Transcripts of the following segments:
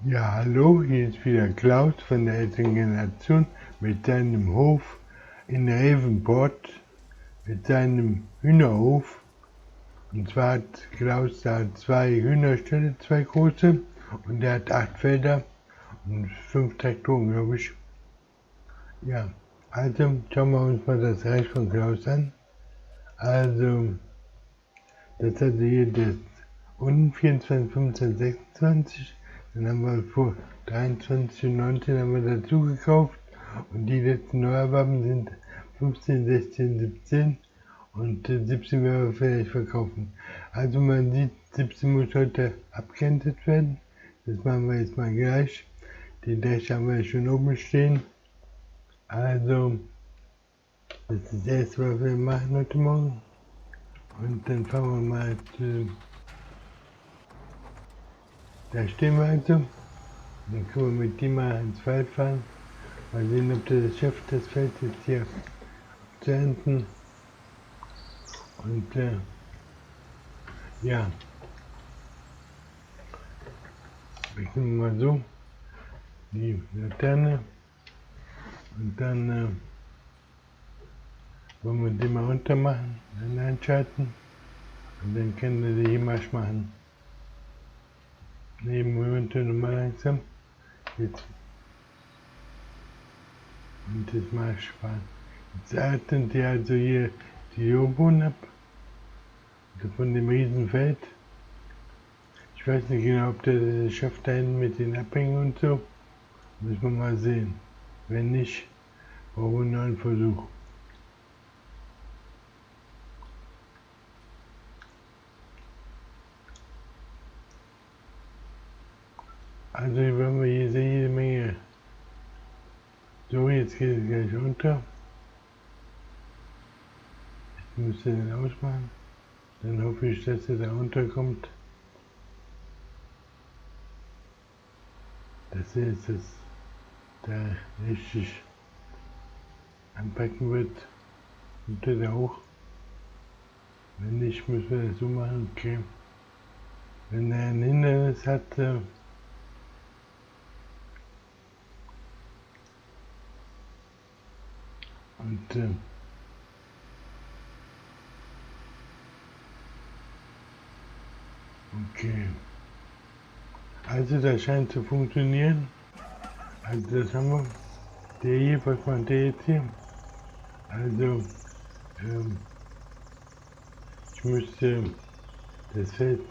Ja, hallo, hier ist wieder Klaus von der älteren Generation mit seinem Hof in Revenport, mit seinem Hühnerhof. Und zwar hat Klaus da 2 Hühnerställe, 2 große, und er hat 8 Felder und 5 Traktoren, glaube ich. Ja, also schauen wir uns mal das Reich von Klaus an. Also, das hat hier das unten 24, 25, 26. Dann haben wir vor 23 und 19 haben wir dazu gekauft und die letzten Neuerwerben sind 15, 16, 17 und 17 werden wir vielleicht verkaufen. Also man sieht, 17 muss heute abgeerntet werden. Das machen wir jetzt mal gleich. Die Dächer haben wir schon oben stehen. Also das ist das erste, was wir machen heute Morgen. Und dann fangen wir mal zu. Da stehen wir also. Dann können wir mit dem mal ins Feld fahren. Mal sehen, ob der das schafft, das Feld jetzt hier zu ernten. Und ja, beginnen wir mal so. Die Laterne. Und dann wollen wir die mal runter machen, dann einschalten. Und dann können wir die Marsch machen. Nehmen wir runter nochmal langsam. Jetzt. Und das Marsch fahren. Jetzt ernten die also hier die Jungbohnen ab. Also von dem Riesenfeld. Ich weiß nicht genau, ob der das schafft da hinten mit den Abhängen und so. Müssen wir mal sehen. Wenn nicht, brauchen wir einen neuen Versuch. Also wenn wir hier sehen, jede Menge. So, jetzt geht es gleich runter. Ich müsste den ausmachen. Dann hoffe ich, dass er da runterkommt. Dass er jetzt das da richtig anpacken wird. Und da hoch. Wenn nicht, müssen wir das so machen. Okay. Wenn er ein Hindernis hat, und okay. Also das scheint zu funktionieren. Also das haben wir. Der hier, was macht der jetzt hier? Also, ich müsste das Feld.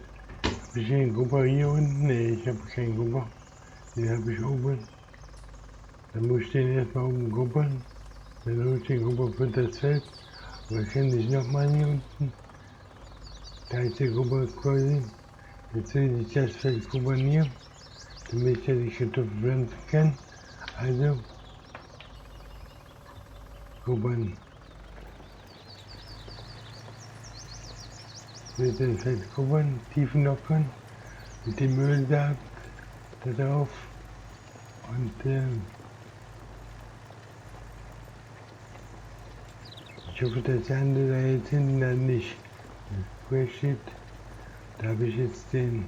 Habe ich einen Grubber hier unten? Ne, ich habe keinen Grubber. Den habe ich oben. Dann muss ich den erstmal oben grubbern. Dann hole ich den Grubber für das Feld. Aber ich kenne dich nochmal hier unten. Da ist der Grubber quasi. Jetzt will ich das Feld grubbern hier, damit ich ja die Kartoffeln pflanzen kann. Also, grubbern. Mit dem Feld grubbern, tiefen lockern, mit dem Ölsaat da drauf. Und ich hoffe, dass der andere da jetzt hinten dann nicht steht. Da habe ich jetzt den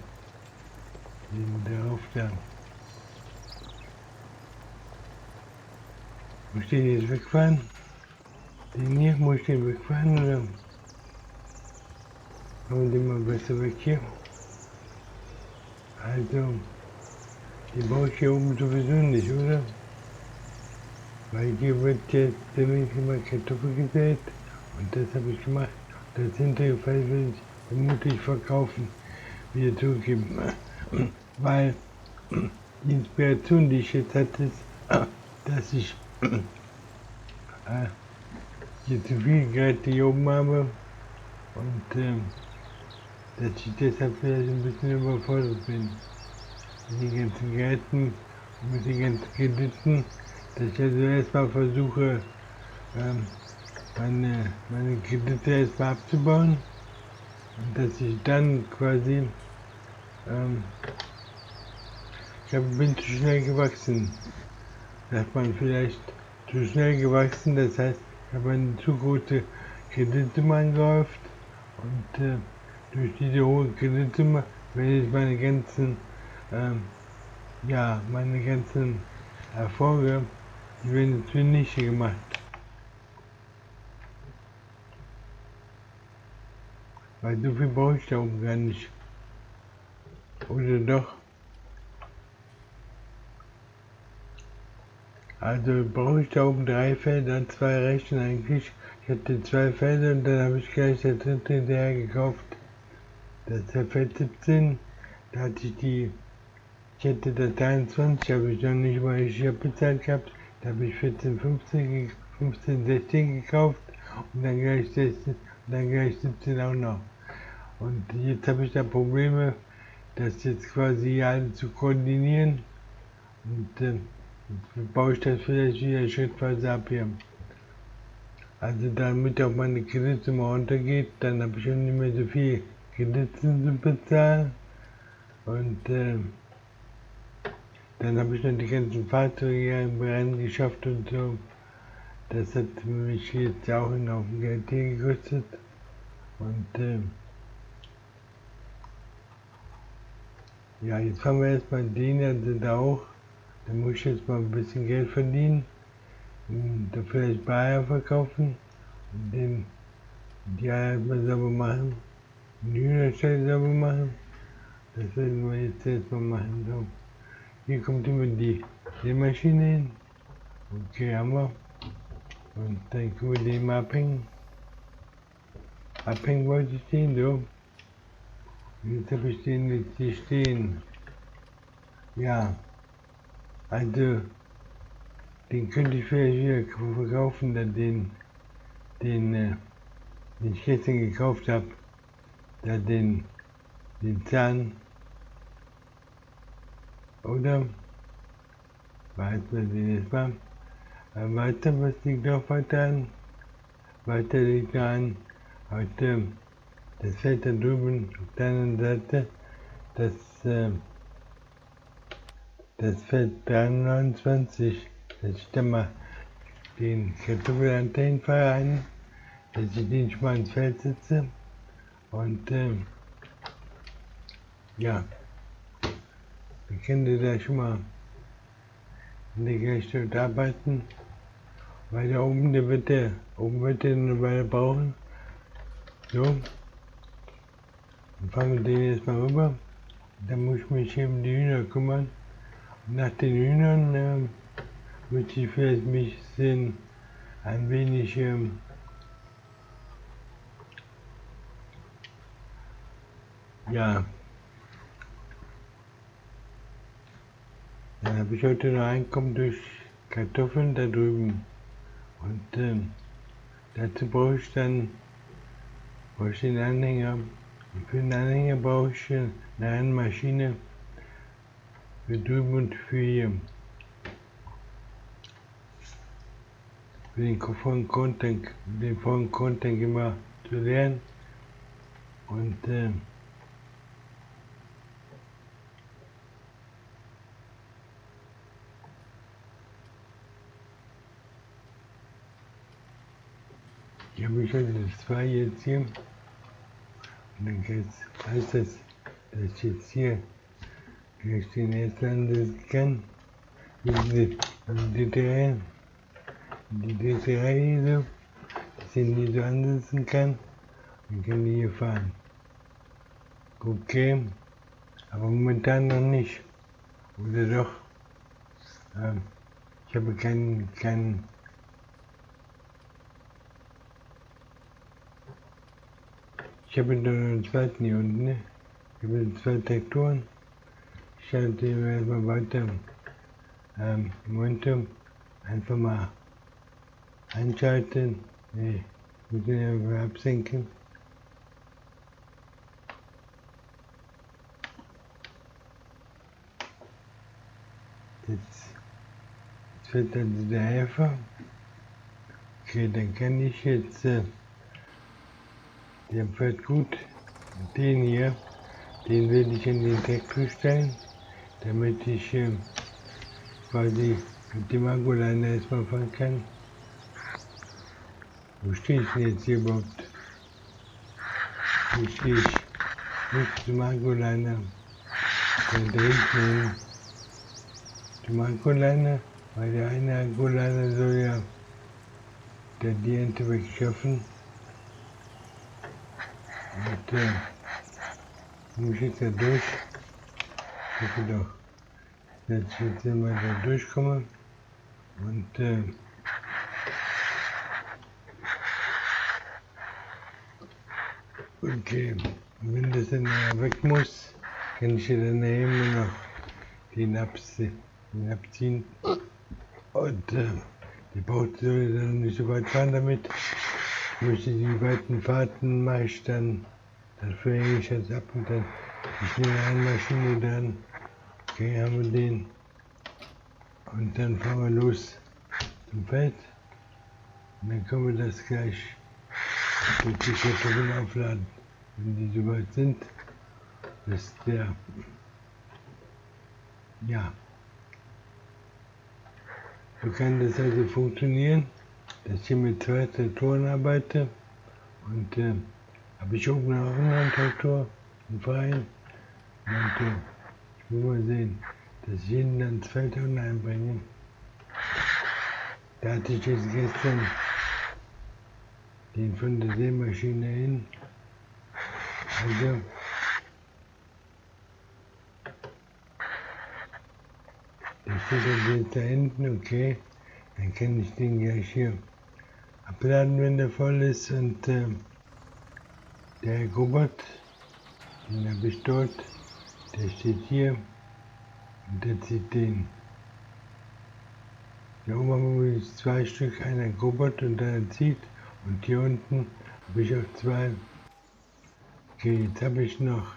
darauf da. Muss ich den jetzt wegfahren? Den hier, muss ich den wegfahren oder? Machen wir den mal besser weg hier. Also, den brauche ich hier oben sowieso nicht, oder? Weil hier wird jetzt demnächst immer Kartoffel gesät und das habe ich gemacht. Das hintere Feld will ich vermutlich verkaufen, wieder zurückgeben. Weil die Inspiration, die ich jetzt hatte, ist, dass ich hier zu viel Geräte hier oben habe und dass ich deshalb vielleicht ein bisschen überfordert bin. Mit den ganzen Geräten, mit den ganzen Krediten, dass ich also erstmal versuche, meine Kredite erstmal abzubauen und dass ich dann quasi, bin zu schnell gewachsen, sagt man vielleicht, zu schnell gewachsen, das heißt, ich habe eine zu große Kreditsumme angehäuft und durch diese hohe Kreditsumme werde ich meine ganzen ja, meine ganzen Erfolge, die werden jetzt zunichte gemacht. Weil so viel brauche ich da oben gar nicht. Oder doch? Also brauche ich da oben 3 Felder, 2 reichen eigentlich. Ich hatte 2 Felder und dann habe ich gleich das dritte hinterher gekauft. Das ist der Feld 17. Da hatte ich hätte das 23, habe ich noch nicht mal richtig bezahlt gehabt. Da habe ich 15, 16 gekauft und dann gleich 16, dann gleich 17 auch noch. Und jetzt habe ich da Probleme, das jetzt quasi alle zu koordinieren. Und jetzt baue ich das vielleicht wieder schrittweise ab hier. Also damit auch meine Kredite mal runtergeht, dann habe ich auch nicht mehr so viel Kredite zu bezahlen. Und dann habe ich noch die ganzen Fahrzeuge im Rennen geschafft und so. Das hat mich jetzt auch einen Haufen Geld hier gekostet. Und ja, jetzt fangen wir erstmal den, also da auch. Da muss ich jetzt mal ein bisschen Geld verdienen. Und da vielleicht Eier verkaufen. Und den die Eier erstmal sauber machen. Und die Hühnerstelle sauber machen. Das werden wir jetzt erstmal machen. So. Hier kommt immer die Maschine hin. Okay, haben wir. Und dann können wir den mal abhängen. Abhängen wollte ich den, so. Jetzt habe ich den jetzt hier stehen. Ja, also den könnte ich vielleicht wieder verkaufen, den ich gestern gekauft habe. Da den Zahn. Oder? Weiß man den jetzt mal. Weiter, was liegt noch weiter an? Weiter liegt noch an. Heute das Feld da drüben auf der anderen Seite. Das Feld 329. Das ist da mal den Kartoffelantennenfeuer ein, dass ich den schon mal ins Feld sitze. Und ja, ich könnte da schon mal in der Gleichstellung arbeiten, weil da oben, wird der eine Weile brauchen. So, dann fahren wir den jetzt mal rüber. Dann muss ich mich eben um die Hühner kümmern. Und nach den Hühnern möchte ich vielleicht mich ein wenig ja, dann habe ich heute noch Einkommen durch Kartoffeln da drüben. Und dazu brauche ich den Anhänger. Und für den Anhänger brauche ich eine Maschine für drüben und für hier. Für den vollen Grundtank immer zu lernen. Und hier habe ich also 2 jetzt hier. Und dann heißt das, dass ich jetzt hier gleich den ersten ansetzen kann. Die D3 hier so, dass ich den hier so ansetzen kann. Dann kann die hier fahren. Okay, aber momentan noch nicht. Oder doch? Ich habe ich habe noch einen zweiten hier unten, ne? Ich habe 2 Traktoren. Ich schalte den erstmal weiter. Momentum einfach mal einschalten. Ne, muss den einfach absenken. Jetzt wird also der Helfer. Okay, dann kann ich jetzt, der fährt gut. Den hier, den werde ich in den Traktor stellen, damit ich quasi mit dem Akkulader erstmal fahren kann. Wo stehe ich denn jetzt hier überhaupt? Hier stehe ich nicht zum Akkulader. Da hinten hin. dem Akkulader, weil der eine Akkulader soll ja die Ente wegschaffen. Und muss ich jetzt da durch. Ich hoffe doch, dass ich jetzt immer da durchkomme. Und okay, wenn das dann weg muss, kann ich ja dann immer noch den abziehen. Und die Braut soll dann nicht so weit fahren damit. Ich möchte die weiten Fahrten mache ich dann, dafür hänge ich jetzt ab und dann die schnelle Einmaschine dann. Okay, haben wir den. Und dann fahren wir los zum Feld. Und dann können wir das gleich durch die Kartoffeln aufladen, wenn die soweit sind. Dass der, ja, so kann das also funktionieren, dass ich hier mit 2 Traktoren arbeite. Und habe ich oben auch einen anderen Traktor, einen freien. Und ich will mal sehen, dass ich ihn dann ins Feld einbringe. Da hatte ich jetzt gestern den von der Sämaschine hin. Also, der steht jetzt da hinten, okay. Dann kann ich den gleich hier abladen, wenn der voll ist. Und der Robot, den habe ich dort, der steht hier und der zieht den. Da oben haben wir 2 Stück, einer Robot und einer zieht. Und hier unten habe ich auch 2. Okay, jetzt habe ich noch,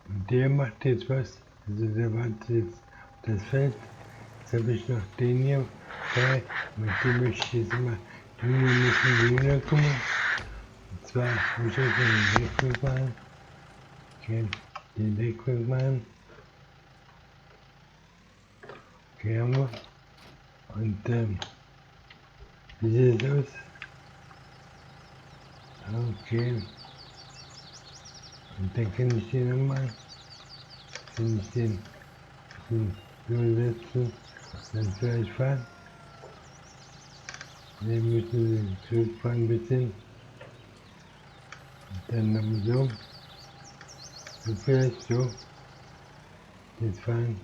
und der macht jetzt was, also der wartet jetzt auf das Feld. Jetzt habe ich noch den hier, mit dem möchte ich jetzt immer die Hühner müssen die Hühner kommen. Und zwar muss ich jetzt den Deckweg machen. Okay, den Deckweg machen. Okay, haben wir. Und wie sieht es aus? Okay. Und dann kann ich den nochmal, kann ich den so setzen, dann vielleicht fahren. Den müssen wir zurückfahren ein bisschen. Und dann noch so. So vielleicht so. Jetzt fahren.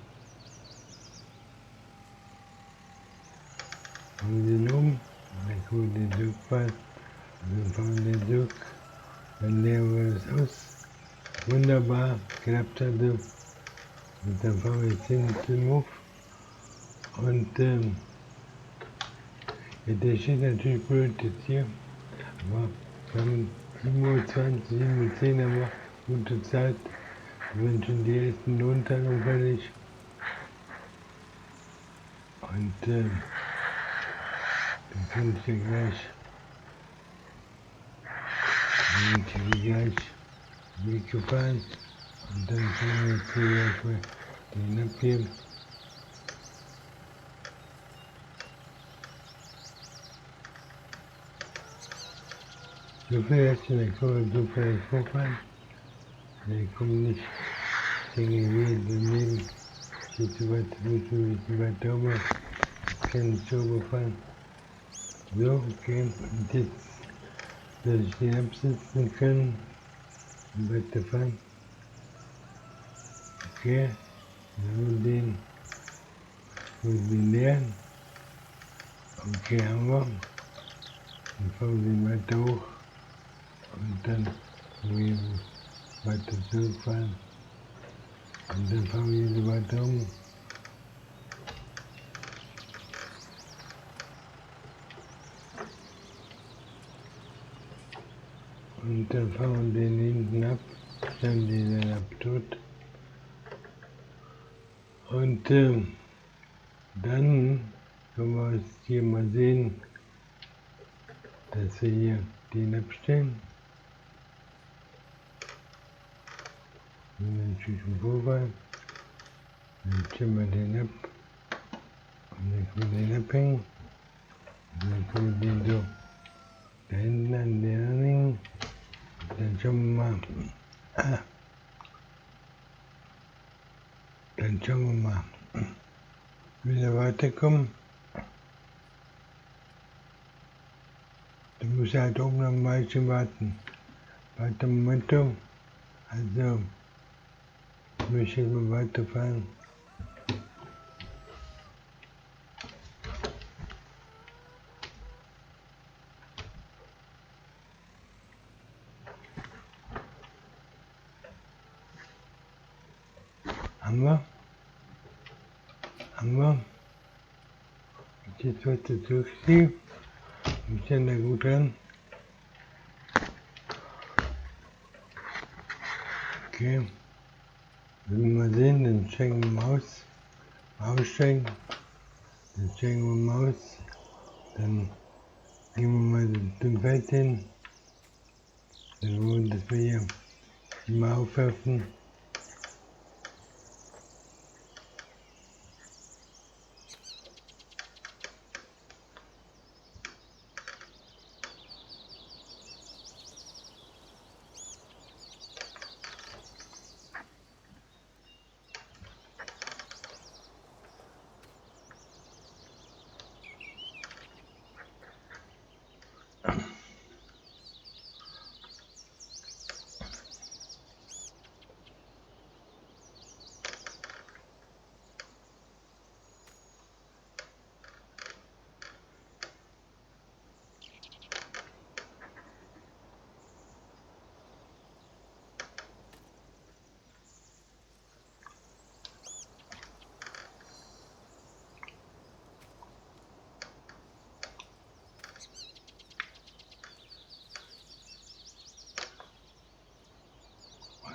Machen wir den um. Dann können wir den zurückfahren. Und dann fahren wir den zurück. Dann leeren wir das aus. Wunderbar, klappt also. Und dann fahren wir jetzt hin zum Hof. Und ja, der steht natürlich blöd jetzt hier. Aber wir haben 7:20 Uhr, 7:10 Uhr, haben wir gute Zeit. Wir sind schon die ersten Lohnteilung fertig. Und dann kann ich ja gleich Weg gefahren und dann können wir jetzt hier gleich mal den abgeben. So vielleicht, dann können wir so vielleicht hochfahren. Dann kommen nicht, ich denke, wir daneben steht so weit, muss ein bisschen weiter oben. Ich kann nicht so überfahren. So, okay, und jetzt soll ich den absetzen können. Und weiterfahren. Okay, dann haben wir den leeren. Okay, haben wir. Dann fahren wir den weiter hoch. Und dann können wir weiter zurückfahren. Und dann fahren wir so weiter um. Und dann fahren wir den hinten ab, stellen den dann ab tot. Und dann können wir jetzt hier mal sehen, dass wir hier den abstellen. Und dann schießen wir vorbei. Dann stellen wir den ab. Und dann können wir den abhängen. Und dann können wir den so da hinten an den anhängen. Dann schauen wir mal. Dann schauen wir mal. wieder weiterkommen. Du musst halt oben noch ein Weilchen warten. Weiter Momentum. Also, ich möchte jetzt mal weiterfahren. Haben wir. Jetzt wird es durchziehen. Ich bin da gut dran. Okay. Wenn wir mal sehen, dann checken wir mal aus. Aussteigen. Dann checken wir mal aus. Dann gehen wir mal zum Feld hin. Dann wollen wir das hier mal aufwerfen.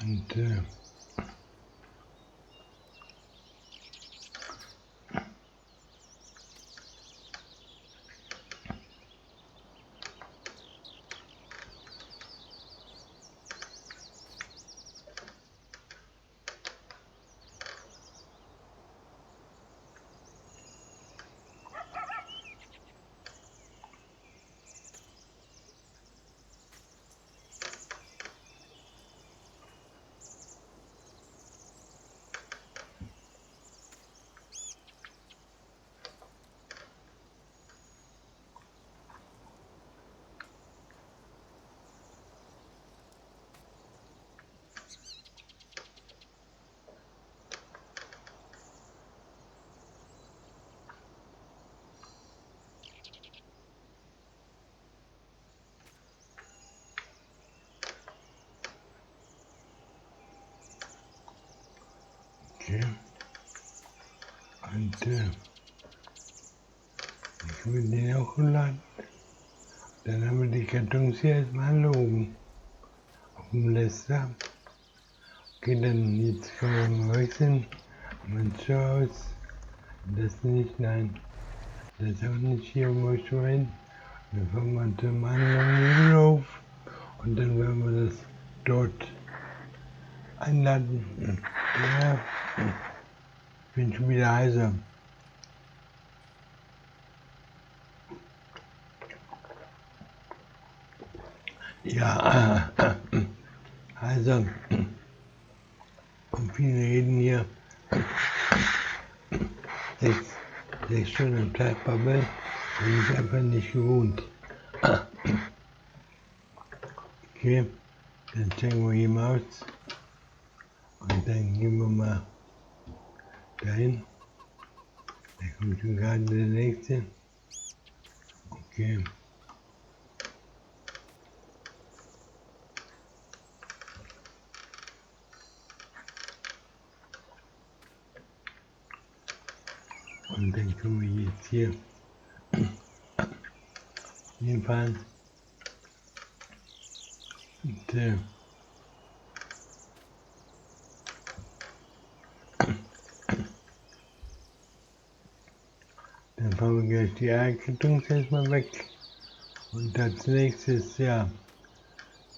Und okay. Und ich will den auch laden. Dann haben wir die Kartons hier erstmal oben. Auf dem Läster. Okay, dann jetzt können wir mal wechseln. Man schaut. Das nicht, nein. Das auch nicht hier, wo ich rein. Dann fangen wir zum anderen auf. Und dann werden wir das dort einladen. Ja, ich bin schon wieder heiser. Ja, also, und viele reden hier 6 Stunden am Tag babbeln, bin ich einfach nicht gewohnt. Okay, dann checken wir hier mal aus und dann gehen wir mal dahin. Da kommt schon gerade der nächste. Okay. Und dann können wir jetzt hier hinfahren. Und dann fahren wir gleich die Eierkartons erstmal weg. Und als nächstes, ja,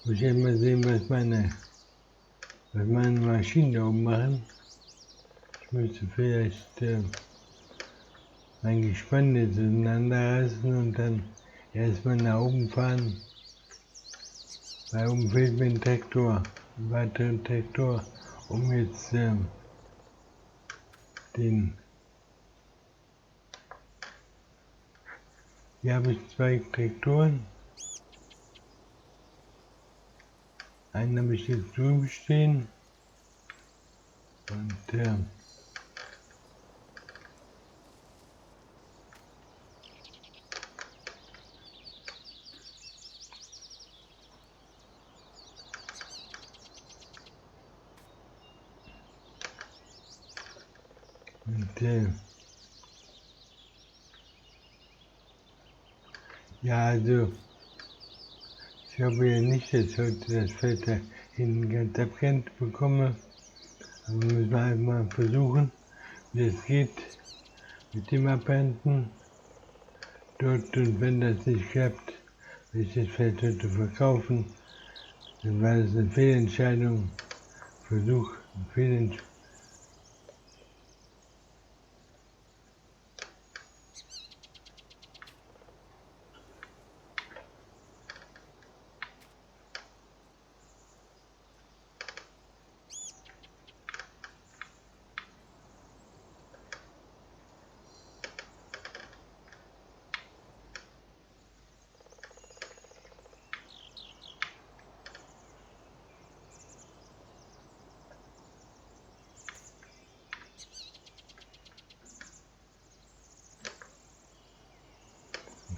muss ich mal sehen, was meine Maschinen da oben machen. Ich müsste vielleicht mein Gespann jetzt auseinander reißen und dann erstmal nach oben fahren. Weil oben fehlt mir ein Traktor, ein weiterer Traktor, um jetzt den Hier habe ich 2 Traktoren. Einen habe ich jetzt drüben stehen. Und ja, also ich hoffe ja nicht, dass ich heute das Feld da hinten ganz abgrenzt bekomme. Aber müssen wir halt mal versuchen, wie es geht mit dem Abernten dort. Und wenn das nicht klappt, will ich das Feld heute verkaufen. Dann war das eine Fehlentscheidung, Versuch, eine Fehlentscheidung.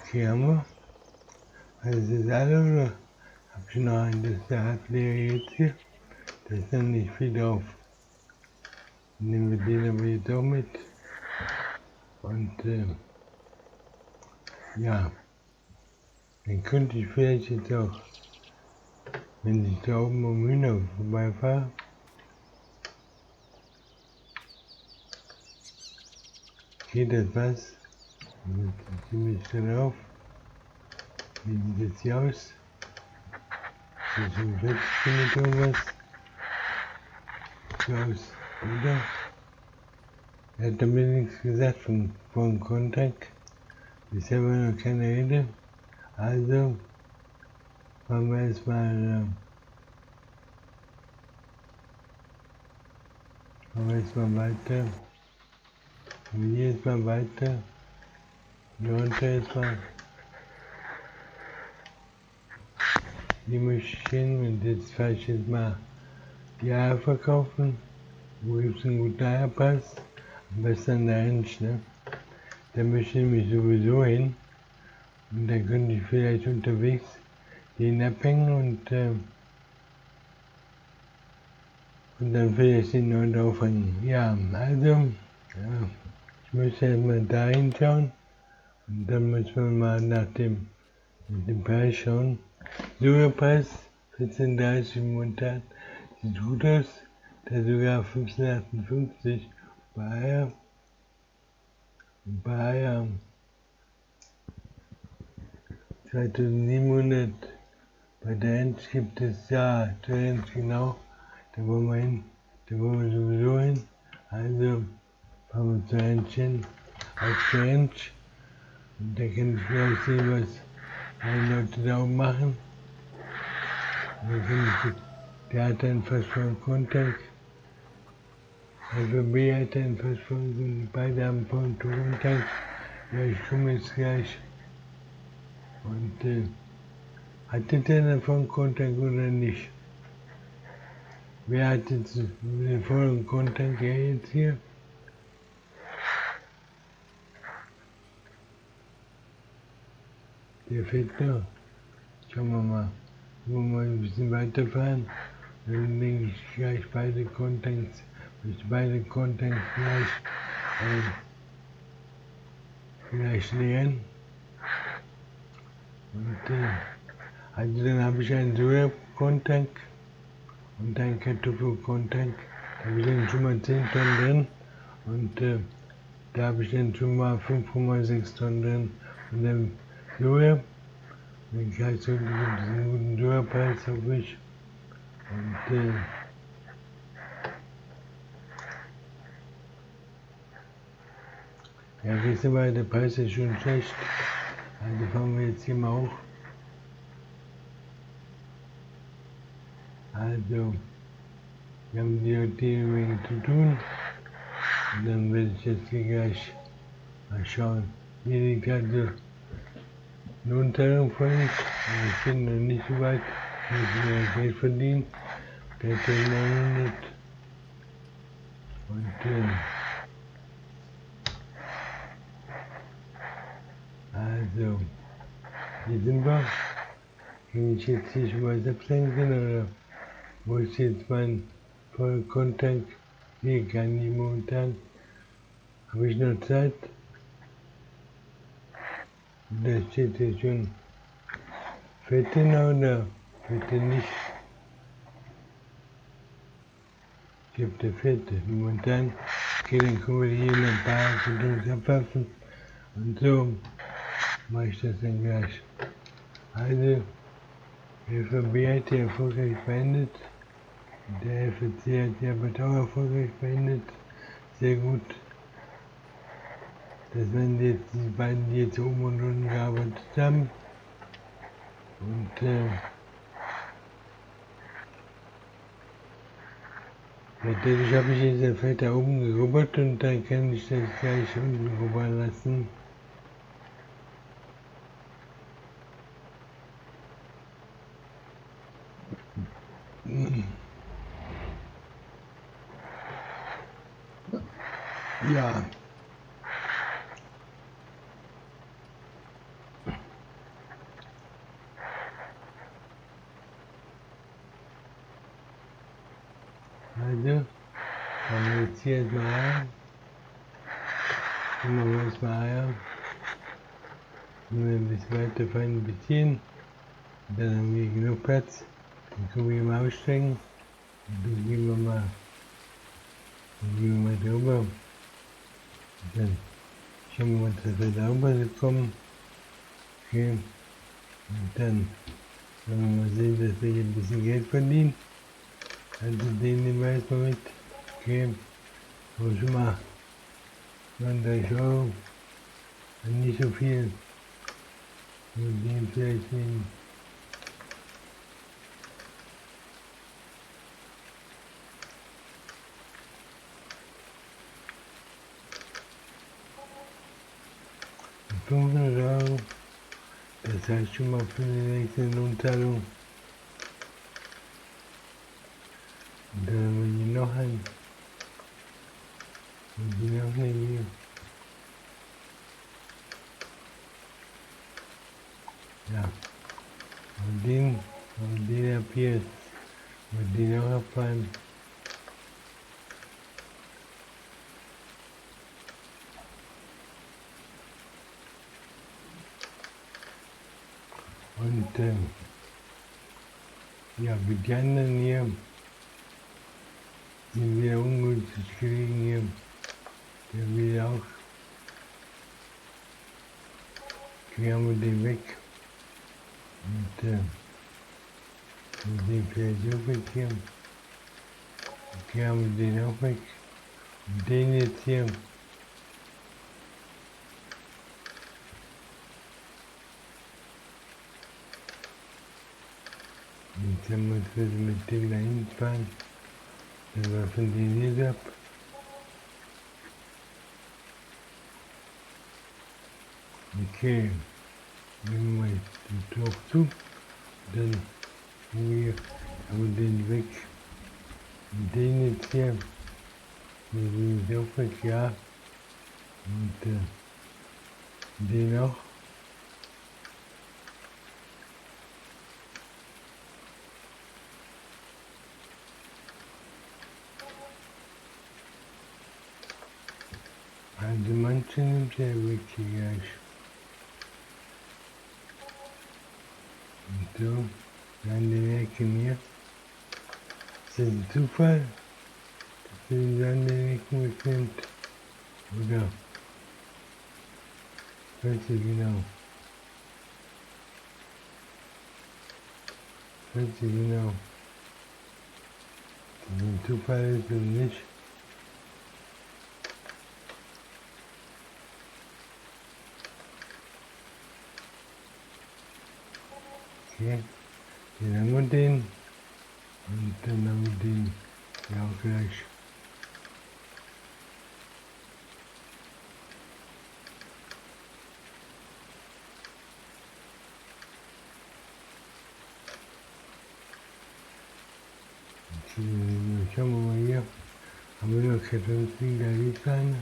Okay, haben wir. Also das ist alles, oder habe ich noch ein, das ist der Halbleere jetzt hier. Da ist noch nicht viel drauf. Nehmen wir den aber jetzt auch mit. Und ja, dann könnte ich vielleicht jetzt auch, wenn ich da oben um Hühner vorbeifahre, geht das was? Dann ziehe ich dann auf. Wie sieht das hier aus? Das ist schon 40 mit irgendwas. So aus, oder? Er hat damit nichts gesagt vom Kontakt. Bisher war noch keine Rede. Also machen wir erstmal weiter. Und hier erstmal weiter. Hier runter erstmal. Hier muss ich hin und jetzt fahre ich jetzt mal die Eier verkaufen. Wo gibt es einen guten Eierpass? Am besten an der Ranch, ne? Da möchte ich nämlich sowieso hin. Und da könnte ich vielleicht unterwegs den abhängen und dann vielleicht den neuen aufhängen. Ja, also, ja, ich möchte erstmal da hinschauen. Und dann müssen wir mal nach dem Preis schauen. Sojapreis 14,30 momentan. Sieht gut aus. Da sogar 15,58 bei Eier 2700. Bei der Ernte gibt es ja, zur Ernte genau, da wollen wir hin, da wollen wir sowieso hin. Also fahren wir zur Ernte hin, auf der Ernte. Und da kann ich gleich sehen, was meine Leute da oben machen. Der hat einen fast vollen Kontakt. LKW hat einen fast vollen Kontakt. Beide haben vollen Kontakt. Ja, ich komme jetzt gleich. Und hatte der einen vollen Kontakt oder nicht? Wer hat jetzt den vollen Kontakt jetzt hier? Der fehlt noch. Schauen wir mal. Wollen wir mal ein bisschen weiterfahren. Dann denke ich gleich beide Contacts gleich leeren. Und also dann habe ich einen Soja-Kontakt und einen Kartoffel-Kontakt. Da habe ich dann schon mal 10 Tonnen drin. Und da habe ich dann schon mal 5,6 Tonnen drin. Und dann Soja. Dann kriege ich so einen guten Sojapreis auf mich. Und ja, gestern war der Preis ist schon schlecht. Also fahren wir jetzt hier mal hoch. Also, wir haben die Menge zu tun. Und dann werde ich jetzt hier gleich mal schauen. Hier liegt also Lohnteilung folgt. Ich bin noch nicht so weit, muss mehr Geld verdienen. 4.900 und also, hier sind wir. Kann ich jetzt hier schon was absenken oder wo ist jetzt mein Vollkontakt? Hier kann ich momentan. Habe ich noch Zeit? Da steht hier schon Fette oder Fette nicht. Ich habe der Fette momentan. Okay, dann können wir hier noch ein paar Fotos abwerfen und so mache ich das dann gleich. Also, der LKW hat ja erfolgreich beendet. Der FC hat ja aber auch erfolgreich beendet. Sehr gut. Das sind jetzt die beiden, die jetzt oben und unten gearbeitet haben. Und dadurch habe ich jetzt das Feld da oben gerubbert und dann kann ich das gleich unten rubbern lassen. Ja. Also, fangen wir jetzt hier erstmal an. Machen wir erstmal Eier. Nehmen wir ein bisschen weiter fein ein bisschen. Dann haben wir genug Platz. Dann können wir hier mal aussteigen. Und dann gehen wir mal drüber. Und dann schauen wir uns, dass wir da rüber gekommen. Okay. Und dann werden wir mal sehen, dass wir hier ein bisschen Geld verdienen. Also den nehmen wir erstmal mit. Okay. So schon mal 39 €. Nicht so viel. Nur den vielleicht nehmen. €500. Das heißt schon mal für die nächste Lohnzahlung. Und dann haben wir hier noch einen. Und die noch nehmen wir. Ja. Und den ab hier. Und den auch abfahren. Und ja, wie die anderen hier sind wieder ungünstig gelegen hier. Der will auch. Kriegen wir den weg. Und den vielleicht auch weg hier. Kriegen wir den auch weg. Und den jetzt hier. Jetzt haben wir uns wieder mit dem da hinfahren. Dann werfen den hier ab. Okay. Nehmen wir jetzt den Topf zu. Dann haben wir den weg. Und den jetzt hier. Den ist auch weg, ja. Und den auch. Also manche nimmt er weg hier gleich. Und so, dann den Ecken hier. Ist das ein Zufall, dass er den an den Ecken wegnimmt? Oder? Weiß ich genau. Weiß ich genau. Ob das ein Zufall ist oder nicht. Okay, dann haben wir den und dann haben wir den ja auch gleich. Schauen wir mal hier. Haben wir noch Kartoffeln da nicht rein?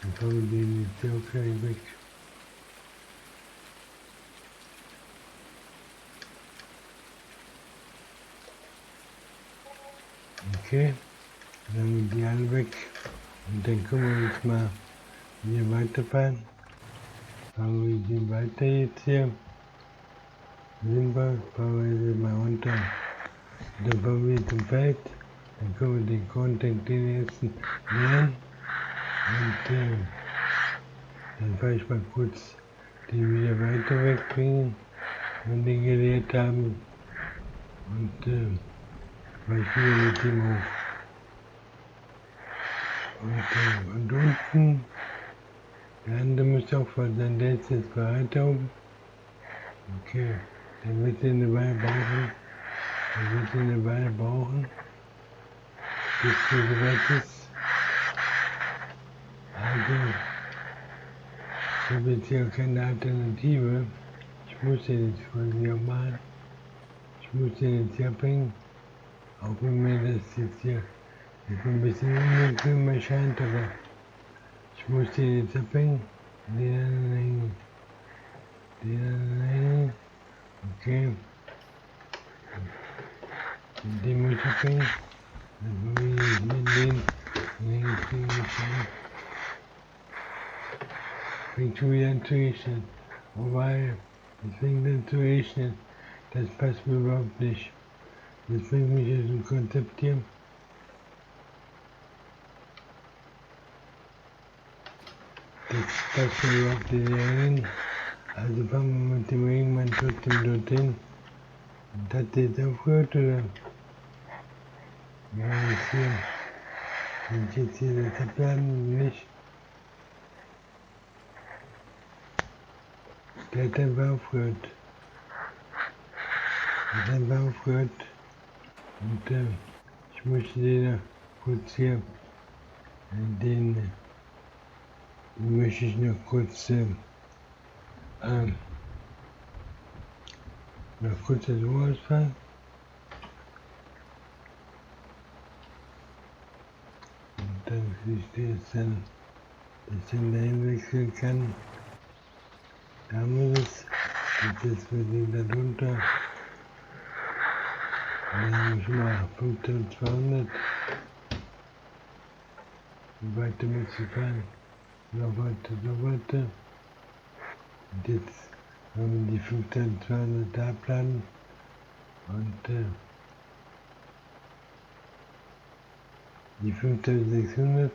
Dann kommen die jetzt auch gleich weg. Okay, dann haben wir die alle weg. Und dann können wir jetzt mal hier weiterfahren. Fahren wir hier weiter jetzt hier. Fahren wir jetzt mal runter. Dann fahren wir zum Feld. Dann können wir den Content den ersten lernen. Und dann fahre ich mal kurz den wieder weiter wegbringen, wenn die gelehrt haben. Und fahre ich wieder mit dem hoch. Und unten, der andere muss auch was sein, der ist jetzt bereit da oben. Okay, der wird eine Weile brauchen. Der wird eine Weile brauchen, bis der soweit ist. Also, ich habe jetzt hier keine Alternative. Ich muss den jetzt quasi auch machen. Ich muss den jetzt hier bringen. Auch wenn mir das jetzt hier ein bisschen unbequem erscheint, aber ich muss den jetzt abbringen. Den anhängen. Den anhängen. Okay. Den muss ich abbringen. Dann komme ich mit den kriege ich an. Fängt schon wieder an zu regnen. Wobei, es fängt an zu regnen. Das passt mir überhaupt nicht. Das bringt mich aus dem Konzept hier. Das passt mir überhaupt nicht rein. Also fahren wir mit dem Regenmann trotzdem dorthin. Und hat der jetzt aufgehört, oder? Ja, jetzt hier. Wenn ich jetzt hier das abladen, nicht. Der hat einfach aufgehört. Der hat einfach aufgehört. Und ich möchte den kurz hier, den möchte ich noch kurz, noch kurz das Ohr ausfahren. Und dann kriege ich das dann, dass ich dann dahin wechseln kann. Da haben wir das. Und jetzt wird den da drunter. Dann habe ich mal 5200. Und weiter muss ich fahren. Noch weiter, noch weiter. Und jetzt haben wir die 5200 da abladen. Und die 5600.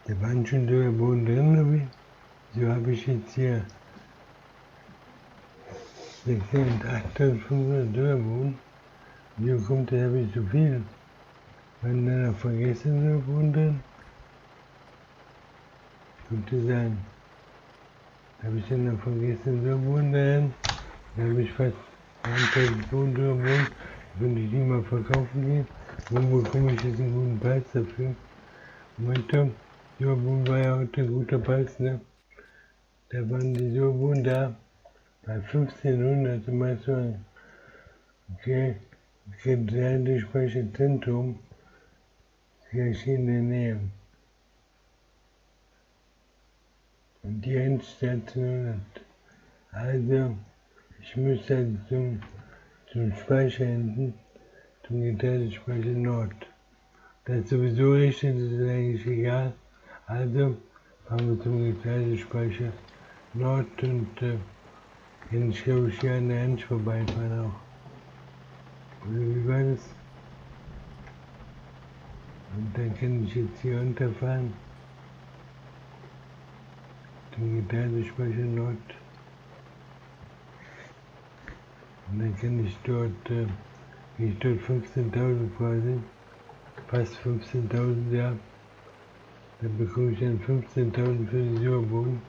Da waren schon der Boden drin, oder wie? So habe ich jetzt hier 600, 800, 500 Dörrboden. Wieso kommt da, habe ich so viel? Waren da noch vergessen Dörrboden drin? Könnte sein. Da habe ich dann noch vergessen Dörrboden drin. Da habe ich fast 1000 Dörrboden. Könnte ich die mal verkaufen gehen. Wo bekomme ich jetzt einen guten Preis dafür? Moment, Dörrboden war ja heute ein guter Preis, ne? Da waren die Dörrboden da. Bei 1500 zum Beispiel, okay, Getreidespeicherzentrum, gleich in der Nähe. Und die Endstation, also ich müsste halt zum Speicher hinten, zum Getreidespeicher Nord. Das ist sowieso richtig, das ist eigentlich egal. Also fahren wir zum Getreidespeicher Nord und kann ich glaube ich hier an der Ensch vorbeifahren auch. Oder wie war das? Und dann kann ich jetzt hier runterfahren. Zum Getreidespeicher Nord. Und dann kann ich dort, gehe ich dort 15.000 quasi. Fast 15.000, ja. Dann bekomme ich dann 15.000 für den Dörrboden.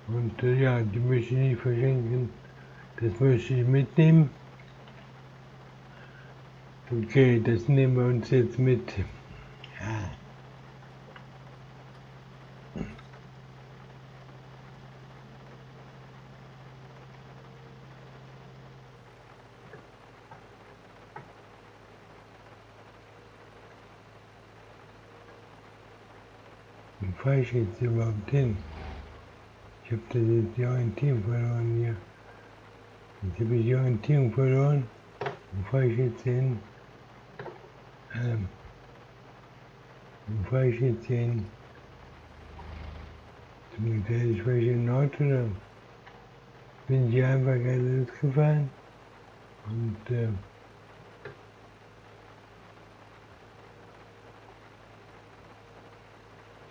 Und ja, die möchte ich nicht verschenken. Das möchte ich mitnehmen. Okay, das nehmen wir uns jetzt mit. Ja. Wo fahre ich jetzt überhaupt hin? Ich habe das jetzt die Orientierung verloren hier. Jetzt habe ich die Orientierung verloren. Wo fahre ich jetzt hin? Wo fahre ich jetzt hin? Zum Gefährlich war ich in Nord oder? Bin ich einfach geradeaus gefahren und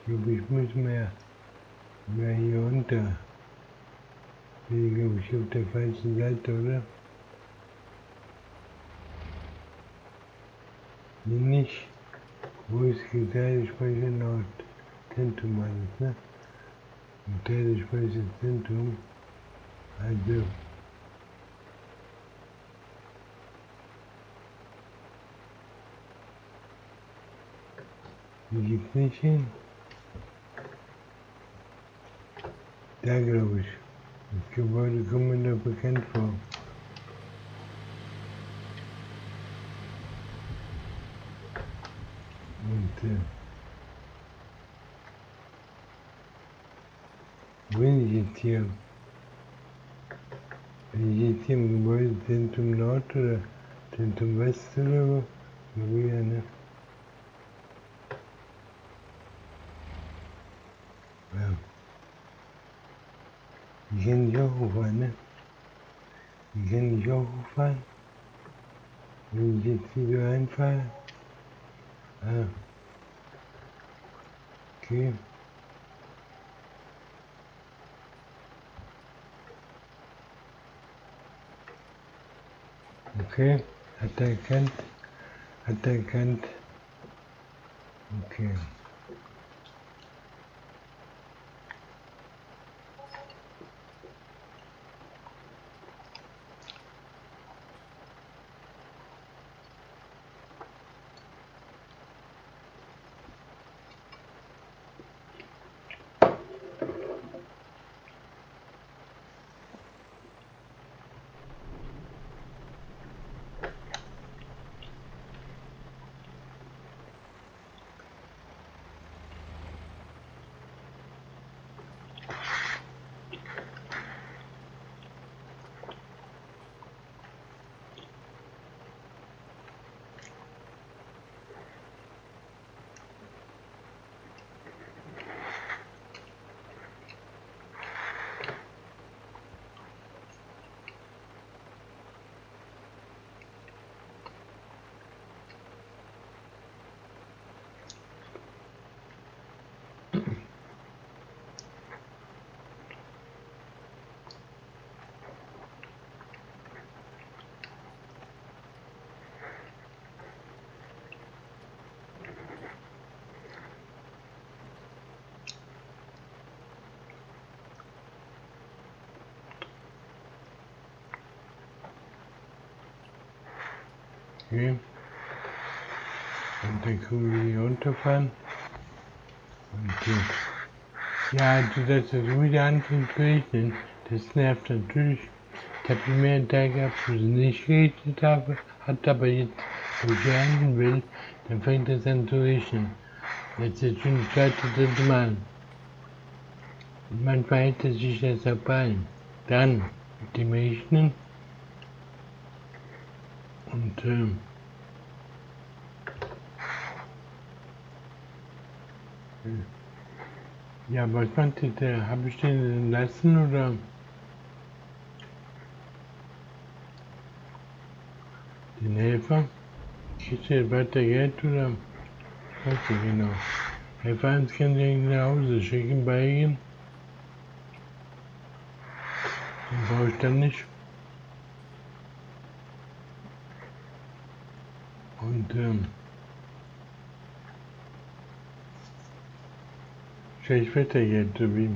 ich glaube, ich muss mehr hier runter. Ich glaube, ich auf der falschen Seite, oder? Nee, nicht. Wo ist Getreidespeicher Nord? Zentrum alles, ne? Getreidespeicher Zentrum. Also. Hier geht's nicht hin. Da glaube ich. Das Gebäude kommt mir noch bekannt vor. Und wo bin ich jetzt hier? Bin ich jetzt hier im Gebäude Zentrum Nord oder Zentrum West oder wo? Ja, ne? Ja. Ich kann nicht auch hochfahren, ne? Ich kann nicht auch hochfahren. Wenn ich jetzt wieder reinfahre. Ah. Okay. Okay. Hat er erkannt. Hat er erkannt. Okay. Okay. Und dann können wir hier runterfahren. Und ja, also dass es wieder anfängt zu regnen, das nervt natürlich. Ich habe mehr Tage gehabt, wo es nicht geregnet hat aber jetzt, wo ich ernten will, dann fängt es an zu regnen. Jetzt ist schon das zweite, dritte Mal. Und manchmal hält es sich das auch ein. Dann mit dem Regnen und ja, was meinte der? Habe ich den lassen oder den Helfer? Kriegt ihr weiter Geld oder? Ich weiß nicht genau. Helfer 1 kann den nach Hause schicken bei ihm. Den brauche ich dann nicht. Und schlecht Wettergeld so wie.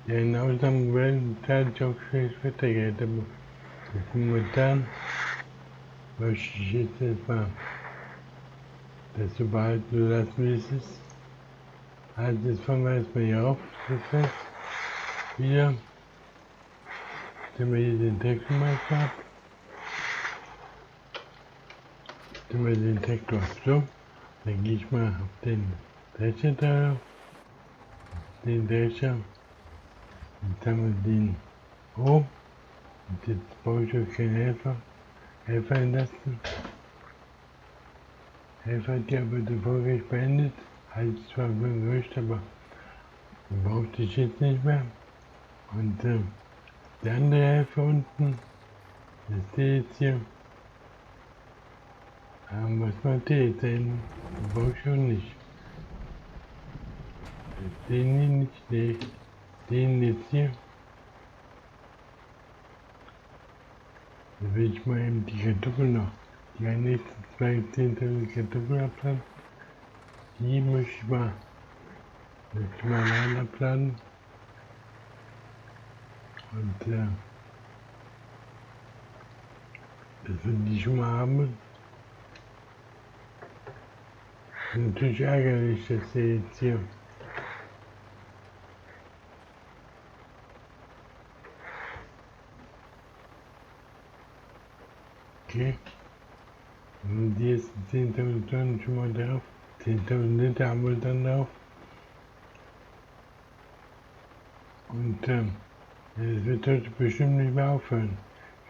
Ja, in Ausnahmefällen zahle ich auch schlecht Wettergeld, aber momentan möchte ich jetzt etwa das so behalten, so lassen wie es ist. Also jetzt fangen wir erstmal hier auf, so fest. Wieder. Stellen wir hier den Traktormeister ab. Stellen wir den Traktor ab. So, dann gehe ich mal auf den Drescher drauf, den Drescher, jetzt haben wir den hoch, und jetzt brauche ich auch keinen Helfer entlassen. Helfer hat ja aber erfolgreich beendet, halt zwar für ein Gerücht, aber brauchte ich jetzt nicht mehr. Und der andere Helfer unten, ist der jetzt hier. Was macht der jetzt denn? Den brauche ich schon nicht. Den hier nicht, nee. Den jetzt hier. Da will ich mal eben die Kartoffeln noch, die nächsten 2 10.000 Kartoffeln abladen. Die möchte ich mal allein abladen. Und dass wir die schon mal haben. Ist natürlich ärgerlich, dass der jetzt hier okay. Und die ersten 10.000 Tonnen schon mal drauf. 10.000 Liter haben wir dann drauf. Und das wird heute bestimmt nicht mehr aufhören.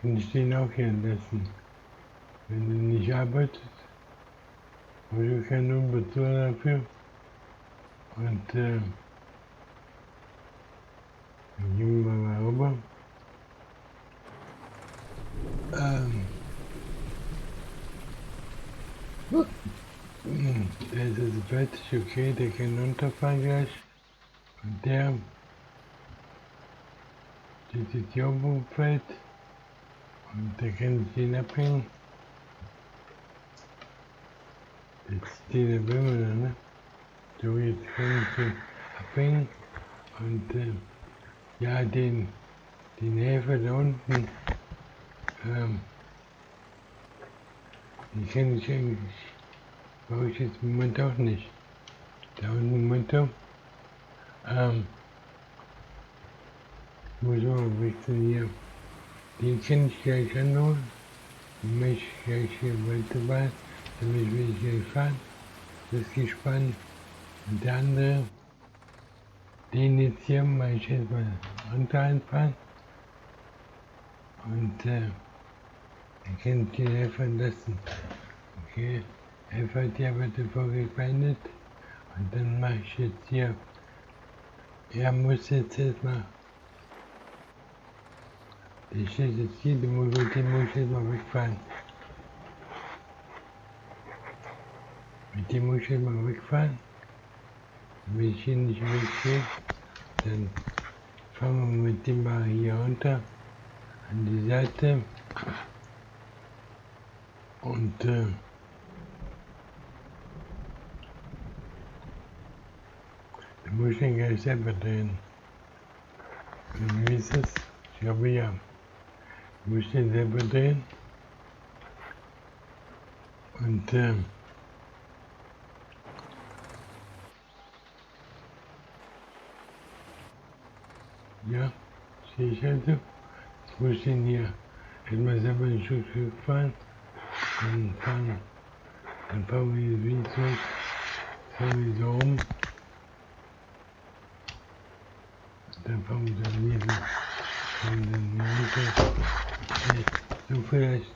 Kann ich den auch hier entlassen. Wenn der nicht arbeitet, habe ich auch keine Unbezahler dafür. Und dann gehen wir mal rüber. Der ist also fertig, okay, der kann runterfahren gleich. Und der steht jetzt hier auf dem Feld. Und der kann sich den abhängen. Jetzt steht der Böhmer da, ne? So, jetzt kann ich den abhängen. Und ja, den Helfer da unten, den kenne ich eigentlich, brauche ich jetzt im Moment auch nicht. Da unten im Moment auch. Muss mal wechseln hier. Den kenne ich gleich anholen. Den möchte ich gleich hier weiter, damit will ich gleich fahren. Das ist gespannt. Und der andere, den jetzt hier mache ich jetzt mal runter einfahren. Und dann kann ich den Helfer entlassen. Okay, Helfer hat die Arbeit erfolgreich beendet. Und dann mache ich jetzt hier, er muss jetzt erstmal, der steht jetzt hier, den muss ich jetzt mal wegfahren. Mit dem muss ich jetzt mal wegfahren. Wenn ich hier nicht weggehe, dann fahren wir mit dem mal hier runter an die Seite. Und da muss ich den gleich selber drehen. Und wie ist es? Ich glaube ja. Ich muss den selber drehen. Und ja, sehe ich also. Jetzt muss ich den hier erstmal selber ein Stück fahren. Dann fahren wir wie so, fahren wir so um. Dann fahren wir dann hier runter. So vielleicht,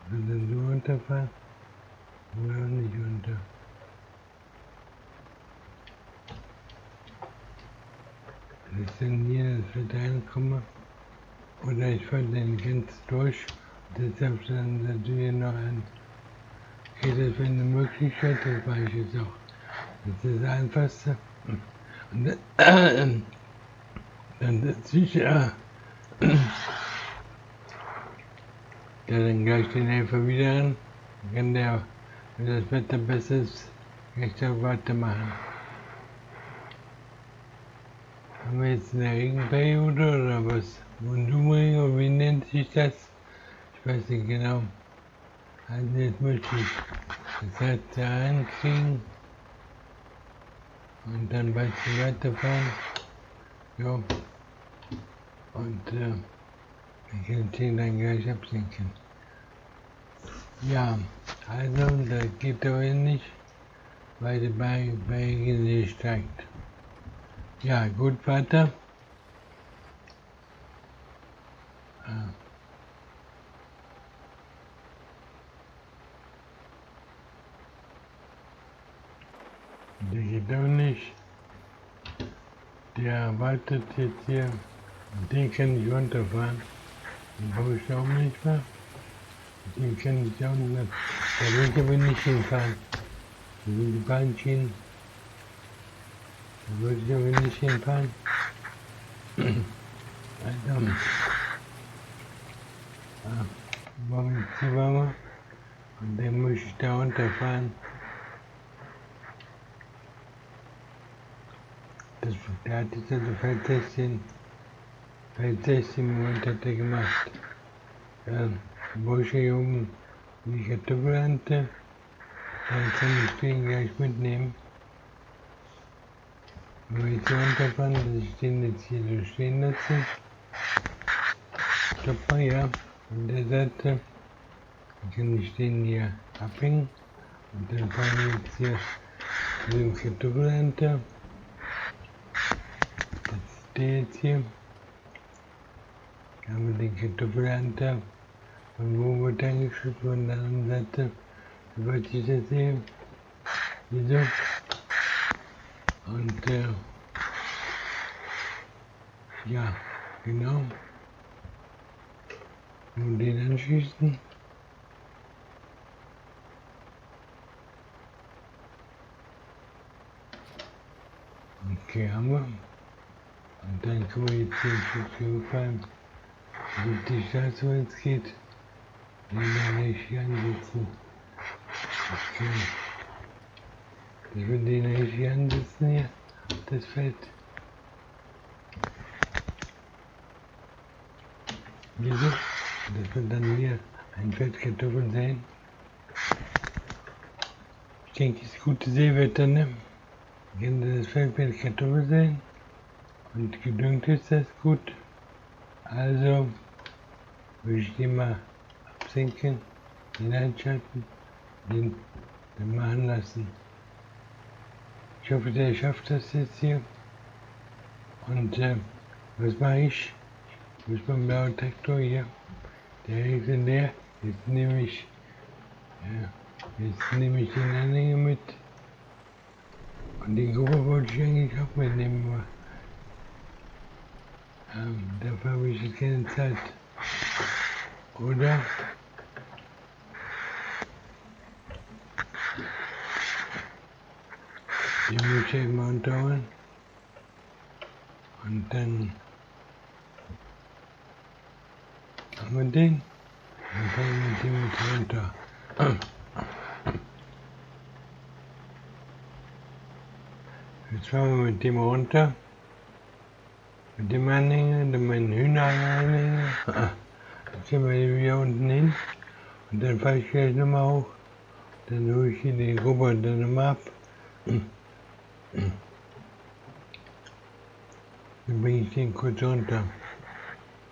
wenn dann so runterfahren, oder auch nicht runter. Wenn ich dann hier das wird reinkomme, oder ich fahre den ganz durch, deshalb dann natürlich noch ein, okay, das wäre eine Möglichkeit, das mache ich jetzt auch. Das ist das Einfachste. Und dann setze ich dann gleich den Helfer wieder an, dann kann der, wenn das Wetter besser ist, gleich da weitermachen. Haben wir jetzt eine Regenperiode oder was? Monsunregen oder wie nennt sich das? Ich weiß nicht genau. Also jetzt möchte ich das halt da reinkriegen und dann weiterfahren. Ja. Und dann kann ich den dann gleich absenken. Ja, also das geht doch nicht. beide Beine gestreckt. Ja, gut, weiter. Der geht auch nicht. Der wartet jetzt hier. Den kann ich runterfahren. Den brauche ich auch nicht mehr. Den kann ich auch nicht mehr. Da will ich aber nicht hinfahren. Da sind die Bahnschienen. Da würde ich aber nicht hinfahren. Also, morgen ist die Mama. Und dann muss ich da runterfahren. Der hat jetzt also Feld 16 im Moment hat er gemacht. Wo ich hier oben die Kartoffelernte, dann kann ich den gleich mitnehmen. Wenn wir jetzt hier runterfahren, dass ich den jetzt hier so stehen lasse. Stopper, ja, an der Seite. Dann kann ich den hier abhängen. Und dann fahren wir jetzt hier zu dem Kartoffelernte. Das ist der jetzt hier. Da haben wir den Kartoffelernte. Und wo wird angeschüttet von der anderen Seite? Soweit ich das sehe. Hier so. Und ja, genau. Nur den anschließen. Okay, haben wir. Und dann können wir jetzt hier ein Stückchen hochfahren. Damit die Straße, wo es geht. Den da richtig ansetzen. Okay. Ich will den richtig ansetzen hier. Das Feld. Hier so. Das wird dann hier ein Feld Kartoffeln sein. Ich denke, es ist gutes Seewetter, ne? Kann das Feld mit Kartoffeln sein. Und gedüngt ist das gut. Also würde ich den mal absenken, den einschalten, den machen lassen. Ich hoffe, der schafft das jetzt hier. Und was mache ich? Ich muss beim blauen Traktor hier. Der ist in der. Jetzt nehme ich den Anhänger mit. Und den Gruppe wollte ich eigentlich auch mitnehmen, aber dafür habe ich jetzt keine Zeit. Oder? Den muss ich eben unterholen. Und dann haben wir den. Dann fahren wir mit dem jetzt runter. Jetzt fahren wir mit dem runter. Mit dem Anhänger, dann meinen Hühneranhänger. Jetzt sind wir wieder unten hin. Und dann fahre ich gleich nochmal hoch. Dann hole ich hier den Roboter nochmal ab. Dann bringe ich den kurz runter.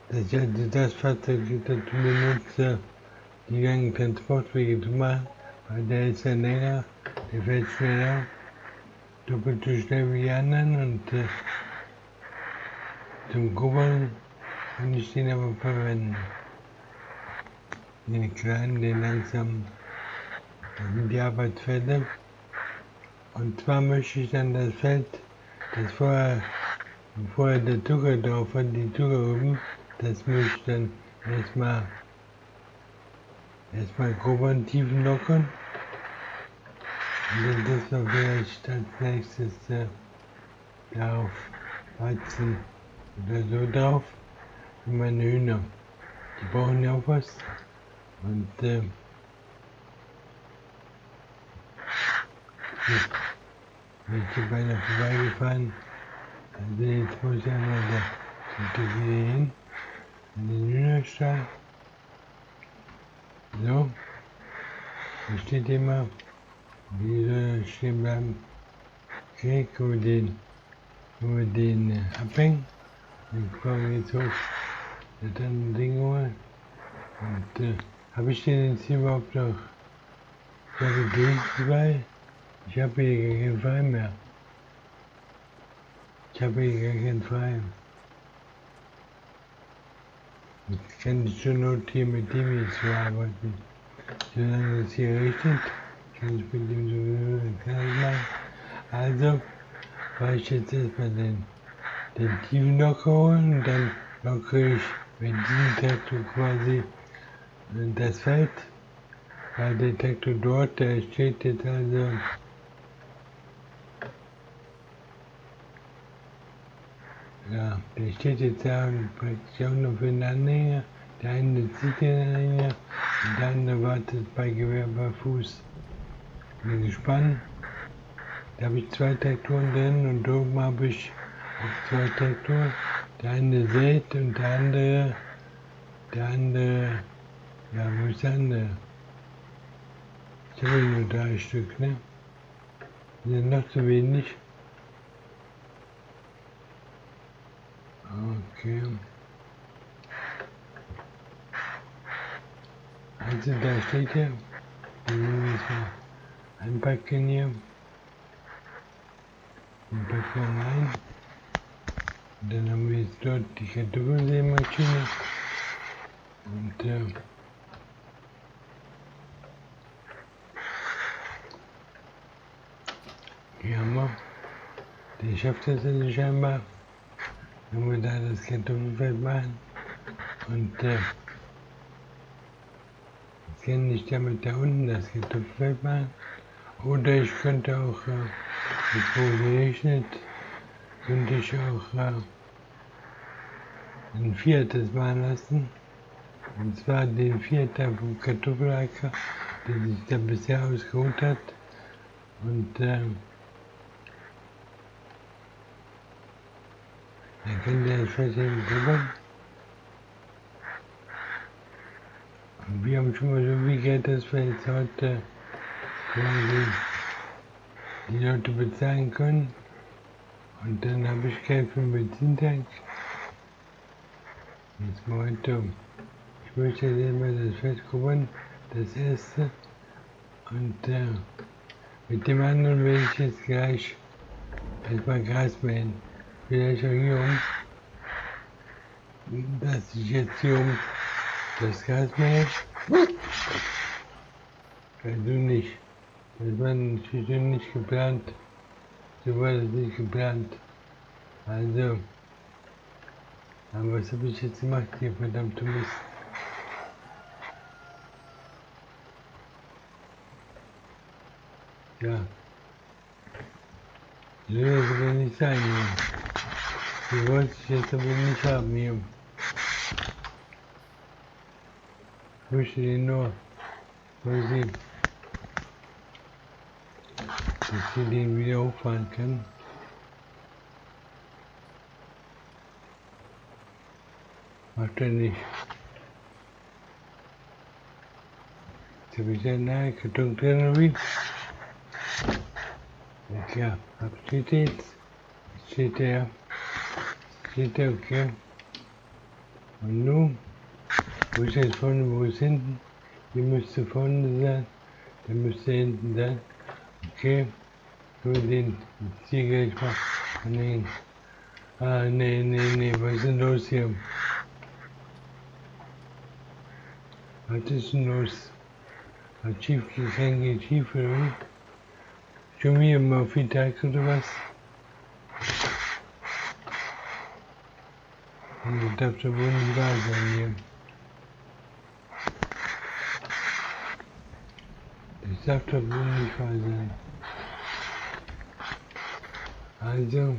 Das ist also das Fahrzeug, das ich benutze, die langen Transportwege zu machen, weil der ist ja länger, der fährt schneller, doppelt so schnell wie die anderen und zum Grubbeln kann ich den aber verwenden. Den kleinen, den langsamen, das sind die Arbeitsfelder. Und zwar möchte ich dann das Feld, das vorher der Zucker drauf hat, die Zuckerrüben, das möchte ich dann erstmal grob an Tiefen lockern. Und dann das noch vielleicht als nächstes darauf Weizen oder so drauf. Für meine Hühner. Die brauchen ja auch was. Und bin ich hier beinahe vorbeigefahren. Also jetzt muss ich einmal da hier hin. In den Hühnerstall. So. Da steht immer, wie soll das stehen bleiben? Okay, können wir den abhängen. Dann fahren wir jetzt hoch. Dann ein Ding holen. Und habe ich den jetzt hier überhaupt noch? Ich habe den 2. Ich habe hier gar keinen Frei mehr. Ich habe hier gar keinen Frei. Jetzt kann ich zur Not hier mit dem jetzt so arbeiten. Solange es hier regnet, kann ich mit dem so kann ich machen. Also fahre ich jetzt erstmal den Tiefenlocker holen und dann lockere ich mit diesem Traktor quasi das Feld. Weil der Traktor dort, der steht jetzt also ja, der steht jetzt da und praktisch auch noch für den Anhänger. Der eine zieht den Anhänger und der andere wartet bei Gewehr bei Fuß. Bin gespannt. Da habe ich 2 Traktoren drin und oben habe ich auch 2 Traktoren. Der eine sät und der andere, ja, wo ist der andere? Ich habe nur 3 Stück, ne? Sind noch zu wenig. Okay. Also da steht er. Den müssen wir jetzt mal einpacken hier. Den packen wir rein. Und dann haben wir jetzt dort die Kartoffelsämaschine. Und hier haben wir. Der schafft das also scheinbar. Wenn wir da das Kartoffelfeld machen. Und jetzt kann ich damit da unten das Kartoffelfeld machen. Oder ich könnte auch, bevor es regnet, könnte ich auch ein viertes machen lassen. Und zwar den vierten vom Kartoffelacker, der sich da bisher ausgeruht hat. Und dann kann der entsprechend drüber. Und wir haben schon mal so viel Geld, dass wir jetzt heute quasi die Leute bezahlen können. Und dann habe ich Geld für den Benzintank. Jetzt mal heute. Ich möchte jetzt immer das Festkuppern, das erste. Und mit dem anderen werde ich jetzt gleich erstmal Gras mähen. Vielleicht auch hier dass ich jetzt hier das Gras mähe. Also nicht. Das war natürlich nicht geplant. So war das nicht geplant. Also, aber was habe ich jetzt gemacht hier, verdammte Mist? Ja. So soll es aber nicht sein hier. Die wollte ich jetzt aber nicht haben hier. Ich möchte den nur mal sehen, dass ich den wieder hochfahren kann. Macht er nicht. Jetzt habe ich einen Karton drin, wie? Ja, steht jetzt. Steht der, okay. Und nun, wo ist jetzt vorne, wo ist hinten? Hier müsste vorne sein, der müsste hinten sein. Okay, so den hier gleich mal anhängen. Ah, nee, was ist denn los hier? Was ist denn los? Was schief geht schief oder wie? Schon wieder mal viel Tag oder was? Das darf doch wohl nicht wahr sein hier. Das darf doch wohl nicht wahr sein. Also,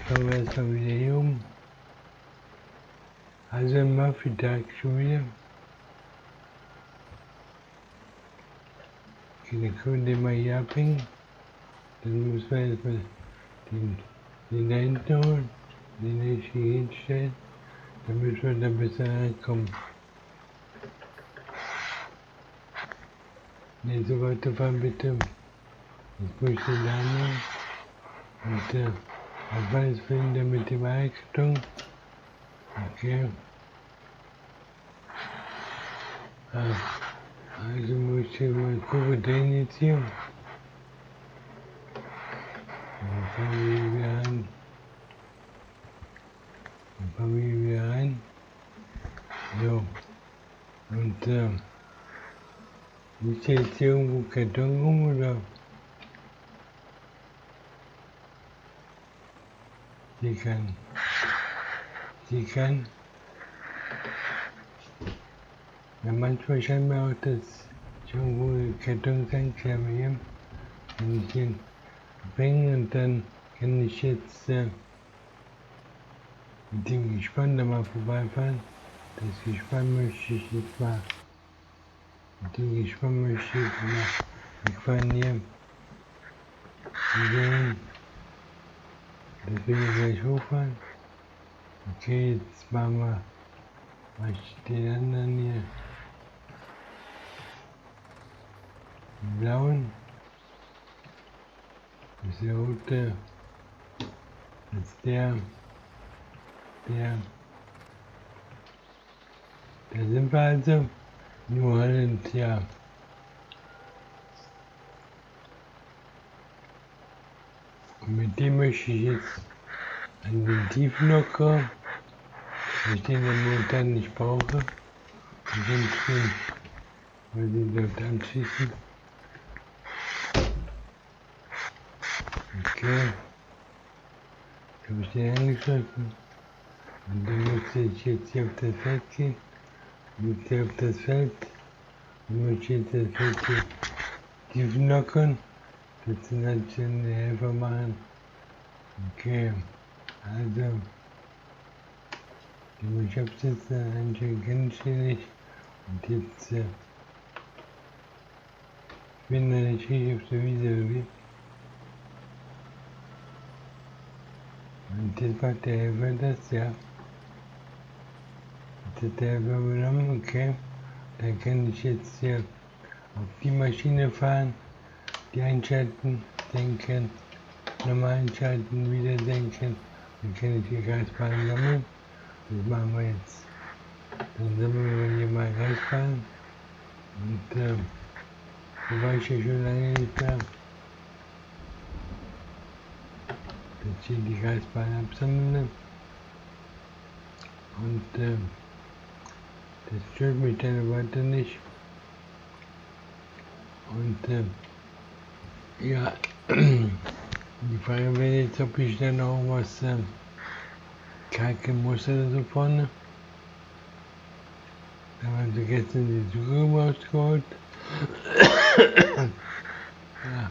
schauen wir erstmal wieder hier um. Also ein Murphy-Tag schon wieder. Okay, dann können wir den mal hier abhängen. Dann müssen wir erstmal den da hinten holen, den ich hier hinstellen. Dann müssen wir da besser reinkommen. Ne, so weiterfahren bitte. Jetzt muss ich den da nehmen. Und was war das für ihn da mit dem Eierkarton? Okay. Also muss ich mal gucken, den jetzt hier. wieder rein. So. Und ist jetzt hier irgendwo Karton rum oder? Sie kann. Ja, manchmal scheint mir auch, dass ich irgendwo Karton sein kann, hier. Kann ich den bringen und dann kann ich jetzt mit dem Gespann da mal vorbeifahren. Das Gespann möchte ich jetzt mal. Mit dem Gespann möchte ich mal wegfahren hier. Sehen. Das will ich gleich hochfahren. Okay, jetzt machen wir den anderen hier. Den blauen. Das ist der rote. Das ist der. Da sind wir also. Nur halt, ja. Und mit dem möchte ich jetzt an den Tiefenlocker, weil ich den momentan nicht brauche. Und dann schön, weil sie dort anschließen. Okay. Jetzt habe ich den angeschlossen. Und dann möchte ich jetzt hier auf das Feld gehen. Und hier auf das Feld. Und möchte jetzt das Feld hier tiefenlockern. Das sind halt schon die Helfer machen. Okay. Also. Ich habe es jetzt anscheinend kennengelernt und jetzt bin ich richtig auf der Wiese. Und jetzt macht der Helfer das, ja. Jetzt hat der Helfer übernommen, okay. Dann kann ich jetzt hier auf die Maschine fahren, die einschalten, senken, nochmal einschalten, wieder senken. Dann kann ich die Gasbahn sammeln. Das machen wir jetzt. Dann sammeln wir hier mal Gasbahn. Und da war ich ja schon lange nicht mehr. Dass ich die Gasbahn absammle. Und das stört mich dann weiter nicht. Und ja, die Frage wäre jetzt, ob ich dann auch was kalken muss oder so vorne. Da haben wir gestern die Suche rausgeholt. Ja.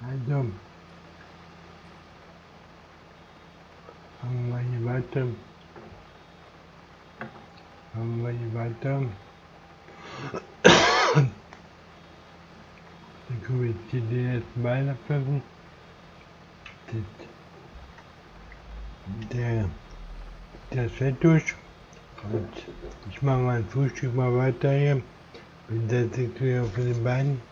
Also, machen wir weiter. Dann können wir jetzt hier den ersten Bein abpacken. Das Fett durch. Und ich mache mein Frühstück mal weiter hier. Bin jetzt wieder auf den Beinen.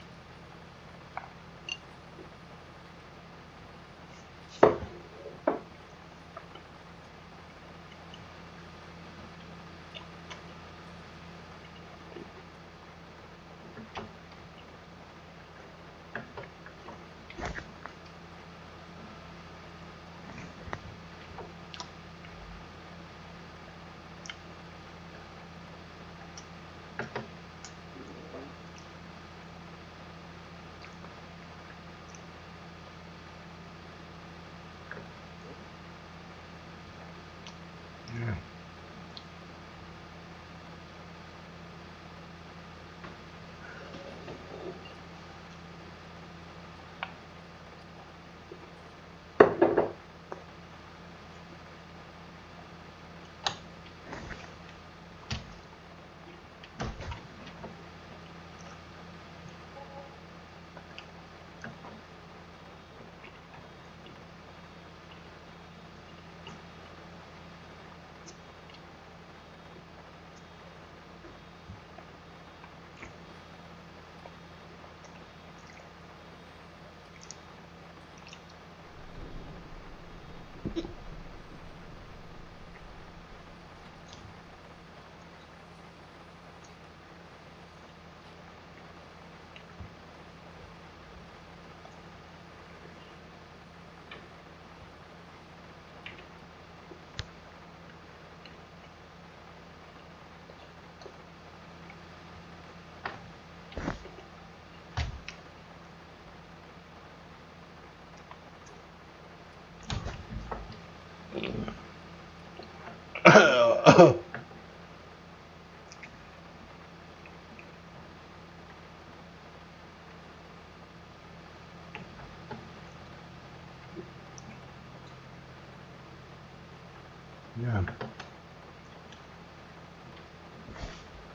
Ja.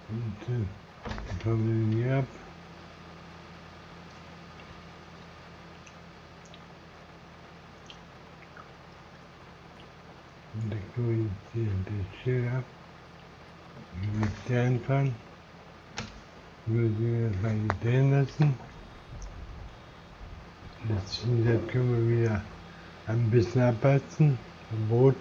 Und dann wir hier ab. Und dann tue ich die Schilder mit der anfangen. Würde ich das mal drehen lassen. Das können wir wieder ein bisschen abpassen. Rot.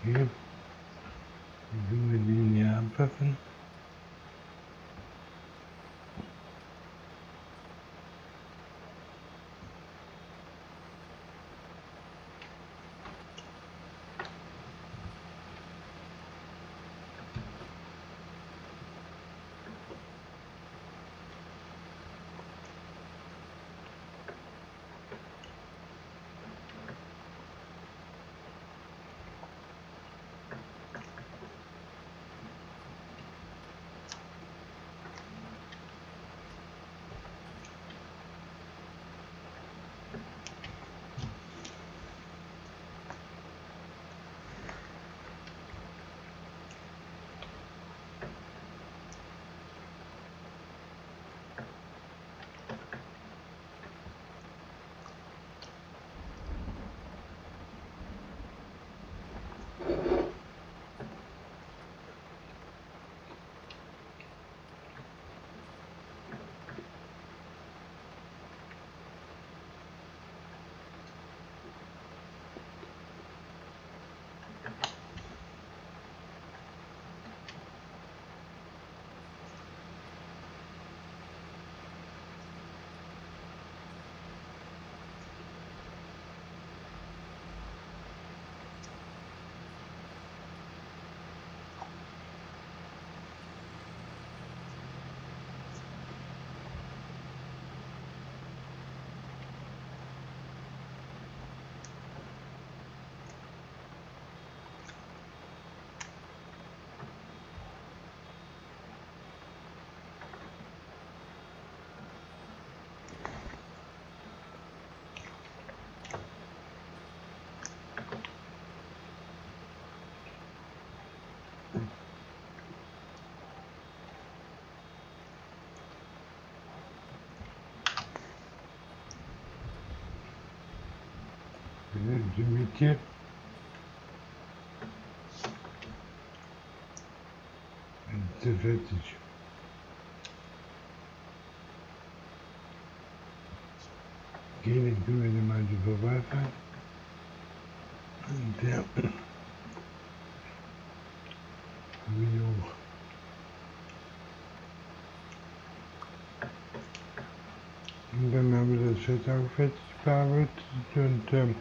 Hier. Dann tun wir den hier abpassen. Mit zu fertig. Gehen tun wir mal die vorbeifahren. Und der wie hoch. Und dann haben wir das Fett auch fertig bearbeitet und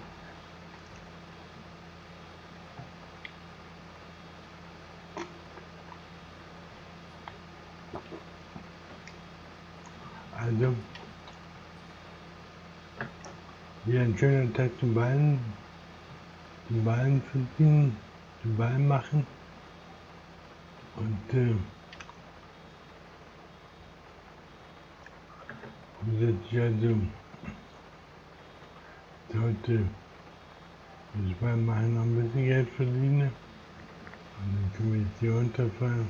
Wieder ein schöner Tag zum Ballen verdienen, zum Ballen machen. Und grundsätzlich also sollte das Ballen machen noch ein bisschen Geld verdienen. Und dann können wir jetzt hier runterfahren.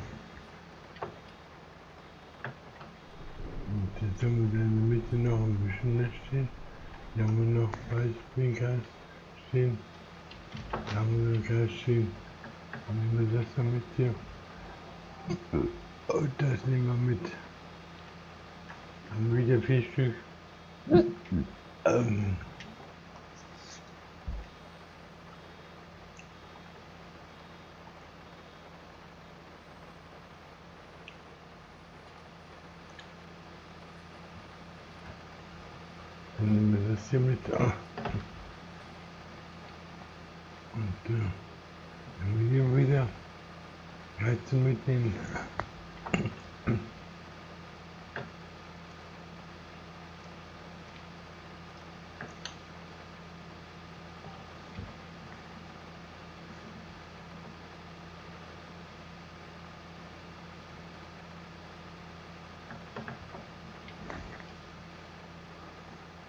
Und jetzt haben wir dann in der Mitte noch ein bisschen da stehen. Hier haben wir noch Weißspringgas stehen. Da haben wir noch Gas stehen. Und nehmen wir das dann mit hier. Und das nehmen wir mit. Haben wir wieder 4 Stück. Dann nehmen wir das hier mit. Und dann wir hier wieder Heizung mitnehmen.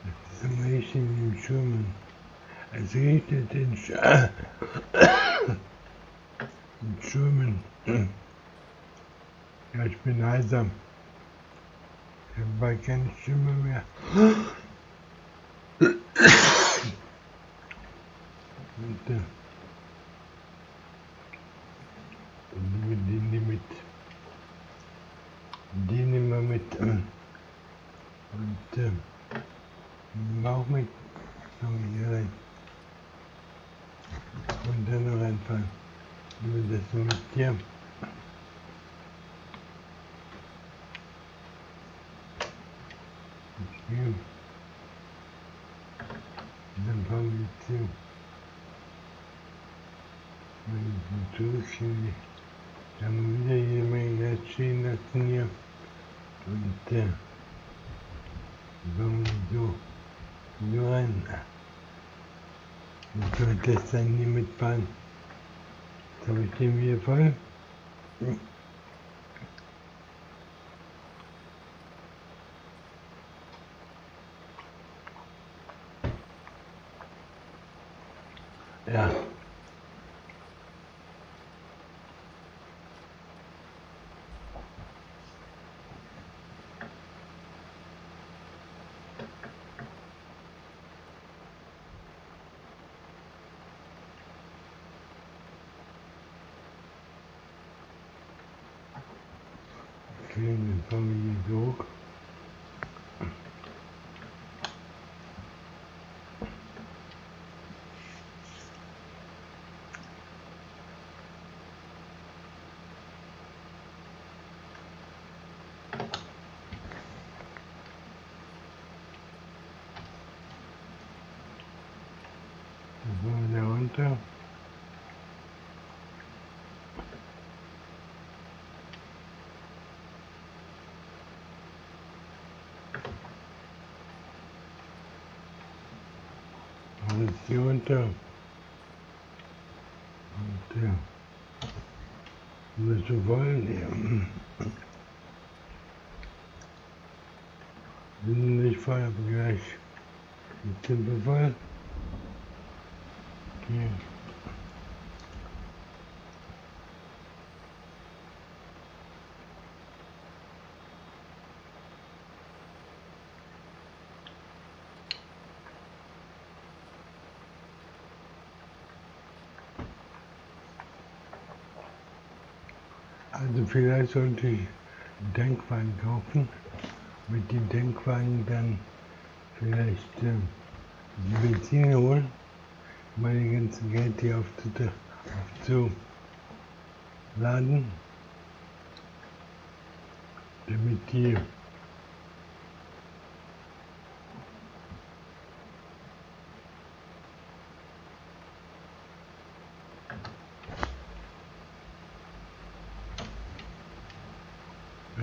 Jetzt sind wir hier in den Schirmen. Es regnet in Schirmen. Ja, ich bin heiser. Ich habe bald keine Stimme mehr. Und dann nehmen wir den mit. Den nehmen wir mit. Und nehmen wir auch mit. Schauen wir hier rein. Und dann noch reinfahren. Nehmen wir das so mit hier. Hier. Und dann fahren wir jetzt hier. Zurück. Da haben wir wieder jede Menge Gas stehen lassen hier. Und fahren wir so rein. Ich sollte das dann nie mitfahren. Jetzt habe ich den wieder voll. Ja. Okay, dann fahren wir hier so hoch. Dann fahren wir da runter. Alles hier runter. Und das so voll hier. Wir sind nicht voll, aber gleich. Jetzt sind wir voll. Okay. Also vielleicht sollte ich einen Tankwagen kaufen, mit dem Tankwagen dann vielleicht die Benzin holen, meine ganze Geld hier aufzuladen, damit die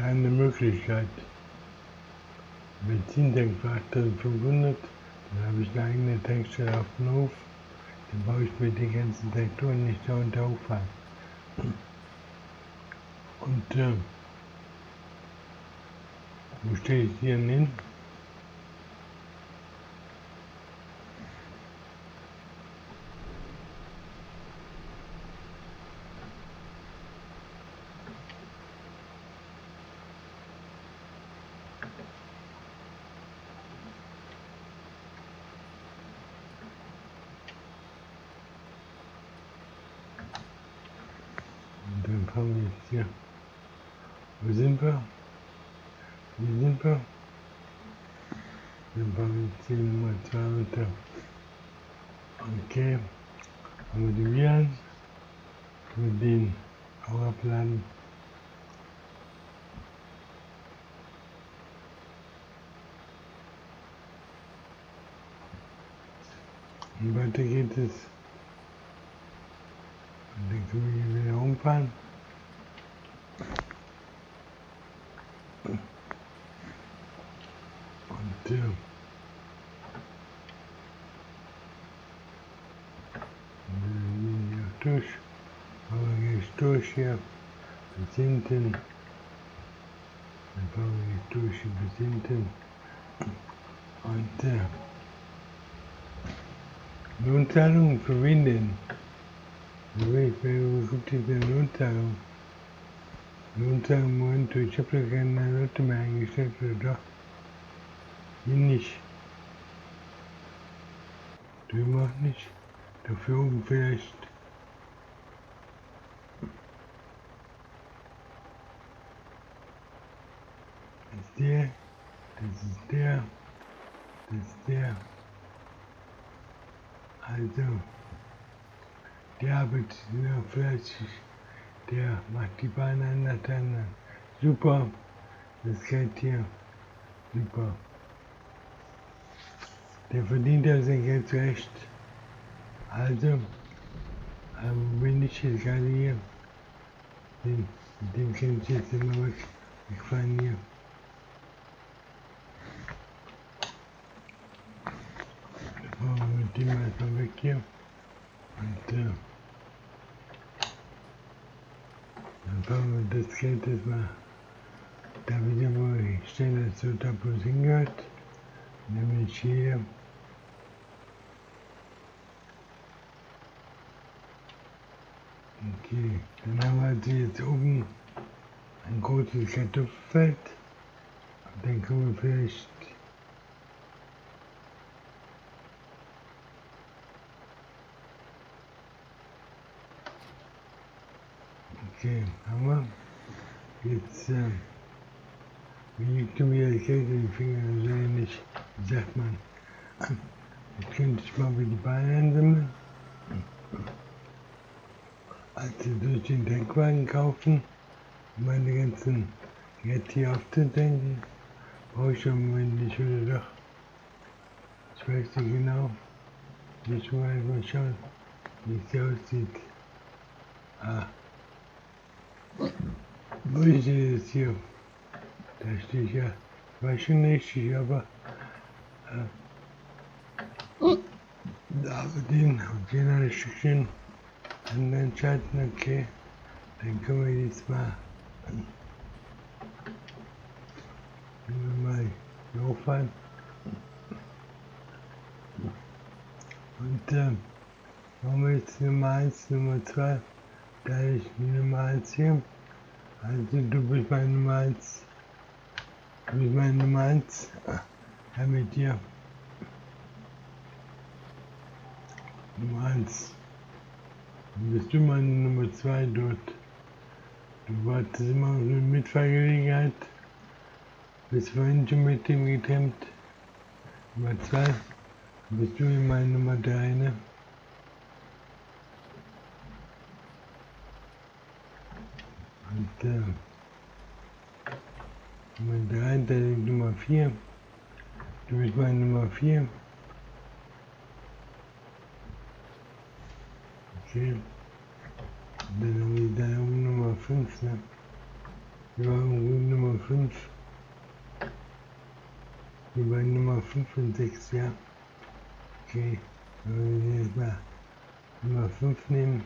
eine Möglichkeit. Benzintank für 8500, Dann habe ich eine eigene Tankstelle auf dem Hof. Dann baue ich mir die ganzen Traktoren nicht da unter hochfahren. Und wo stelle ich die denn hin? Und dann fangen wir jetzt hier. Wo sind wir? Hier sind wir. Dann fangen wir jetzt hier Nummer 2 runter. Okay. Haben wir die Viren. Mit denen auch abladen. Und weiter geht es. Und dann können wir hier wieder umfahren. Und hier durch. Aber gleich durch hier. Bis hinten. Dann fahren wir gleich durch hier bis hinten. Und Lohnzahlung für wen denn? Wo gibt es denn Lohnzahlung? Lohnzahlung, Moment, ich habe da keine Leute mehr eingestellt, oder doch? Hier nicht. Drüben auch nicht. Dafür oben vielleicht. Das ist der, das ist der, das ist der. Also, der arbeitet nur fleißig, der macht die Beine aneinander. Super, das Geld hier, super. Der verdient ja sein Geld recht. Also, bin ich jetzt gerade hier, den kann ich jetzt immer wegfahren hier. Dann fahren wir mit dem erstmal weg hier. Und dann fahren wir das Geld erstmal da wieder, wo ich stelle, so da wo es hingehört. Nämlich hier. Okay, dann haben wir also jetzt oben ein großes Kartoffelfeld. Und dann können wir vielleicht okay, haben wir. Jetzt liegt mir das Geld in den Fingern, so ähnlich, wie sagt man. Jetzt könnte ich mal wieder die Beine einsammeln. Also durch den Denkwagen kaufen, um meine ganzen Geld hier aufzudenken, brauche ich im Moment nicht, oder doch? Ich weiß nicht genau. Ich muss mal schauen, wie es hier aussieht. Wo ist es hier? Da steht ja, war schon richtig, aber da haben wir den ein Stückchen anderen schalten, okay. Dann können wir jetzt mal hier hochfahren. Und machen wir jetzt Nummer 1, Nummer 2. Da ist die Nummer 1 hier. Also du bist meine Nummer 1. Du bist meine Nummer 1. Ja, mit dir. Nummer 1. Dann bist du meine Nummer 2 dort. Du wartest immer auf eine Mitfahrgelegenheit. Bist vorhin schon mit dem getrennt. Nummer 2. Dann bist du meine Nummer 3, ne? Und Nummer 3, da liegt Nummer 4. Du bist meine Nummer 4. Okay. Und dann haben wir da oben Nummer 5, ne? Wir waren Nummer 5. Wir waren Nummer 5 und 6, ja. Okay, so jetzt mal Nummer 5 nehmen.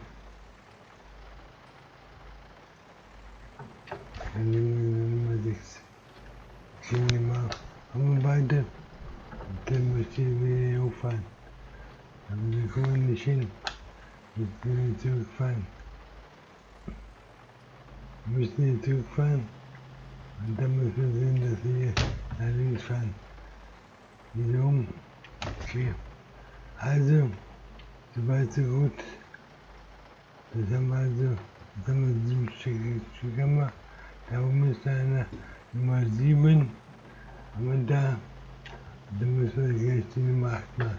Dann nehmen wir Nummer 6. Okay, nehmen wir weiter. Und dann muss ich wieder hochfahren. Aber wir kommen nicht hin. Jetzt müssen wir zurückfahren. Wir müssen hier zurückfahren. Und dann müssen wir sehen, dass wir hier nach links fahren. Wieder um. Okay. Also, soweit so gut. Das haben wir also, das haben wir 7 Stück gemacht. Da oben ist einer Nummer 7. Haben wir da. Und dann müssen wir gleich die Nummer 8 mal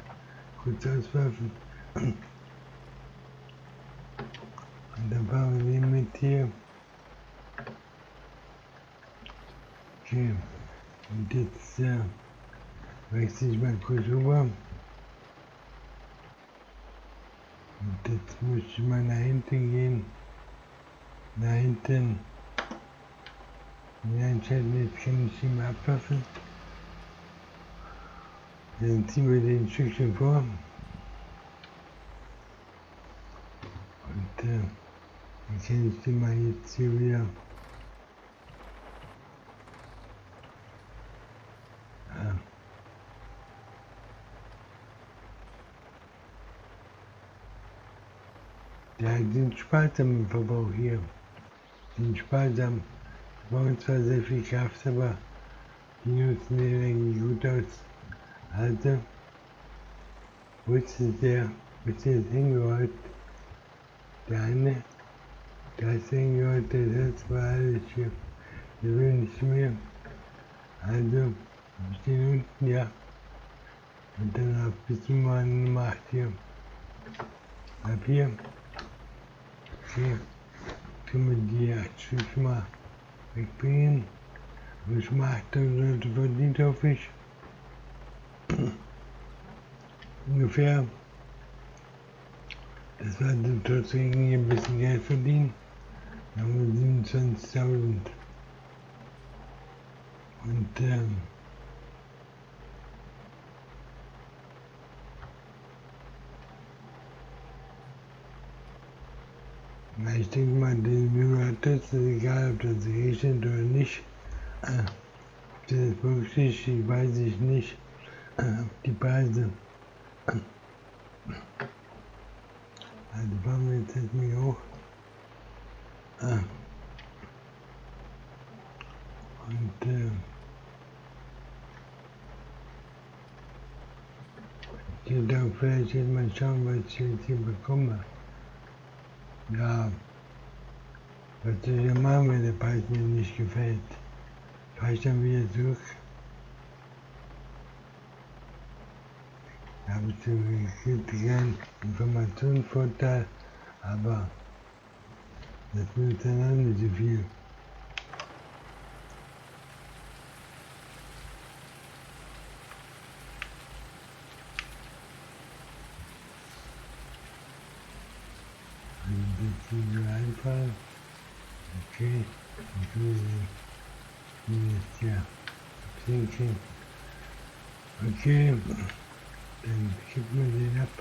kurz auswerfen. Und dann fahren wir den mit hier. Okay. Und jetzt wechsle ich mal kurz rüber. Und jetzt muss ich mal nach hinten gehen. Nach hinten. Ja, entscheiden, jetzt kann ich ihn mal abwerfen. Dann ziehen wir den Stückchen vor. Und dann kann ich den mal jetzt hier wieder ja, die sind sparsam im Verbrauch hier. Die sind sparsam. Die brauchen zwar sehr viel Kraft, aber die nutzen die Energie gut aus. Also, wo ist der? Wo ist jetzt hingeholt? Der eine, da ist hingeholt, das war alles hier. Der will nicht mehr. Also, wir stehen unten, ja. Und dann auf bis Nummer 8 hier. Ab hier. Okay. Können wir die 8 Stück mal wegbringen. Und ich mache 8.000 Leute verdient, hoffe ich. Ungefähr. Das war trotz Regen hier ein bisschen Geld verdienen. Da haben wir 27.000. Und na, ich denke mal, den Vibrator ist egal, ob das regnet oder nicht. Ob das berücksichtigt, weiß ich nicht. Die Preise. Also fahren wir jetzt erstmal hoch. Und ich darf vielleicht jetzt mal schauen, was ich jetzt hier bekomme. Ja, was soll ich machen, wenn der Preis mir nicht gefällt? Fahre ich dann wieder zurück? Da habe ich so keinen Informationsvorteil, aber das nützt dann auch nicht so viel. Das ist so einfach. Okay, ich will den jetzt ja trinken. Okay, dann kippen wir den ab.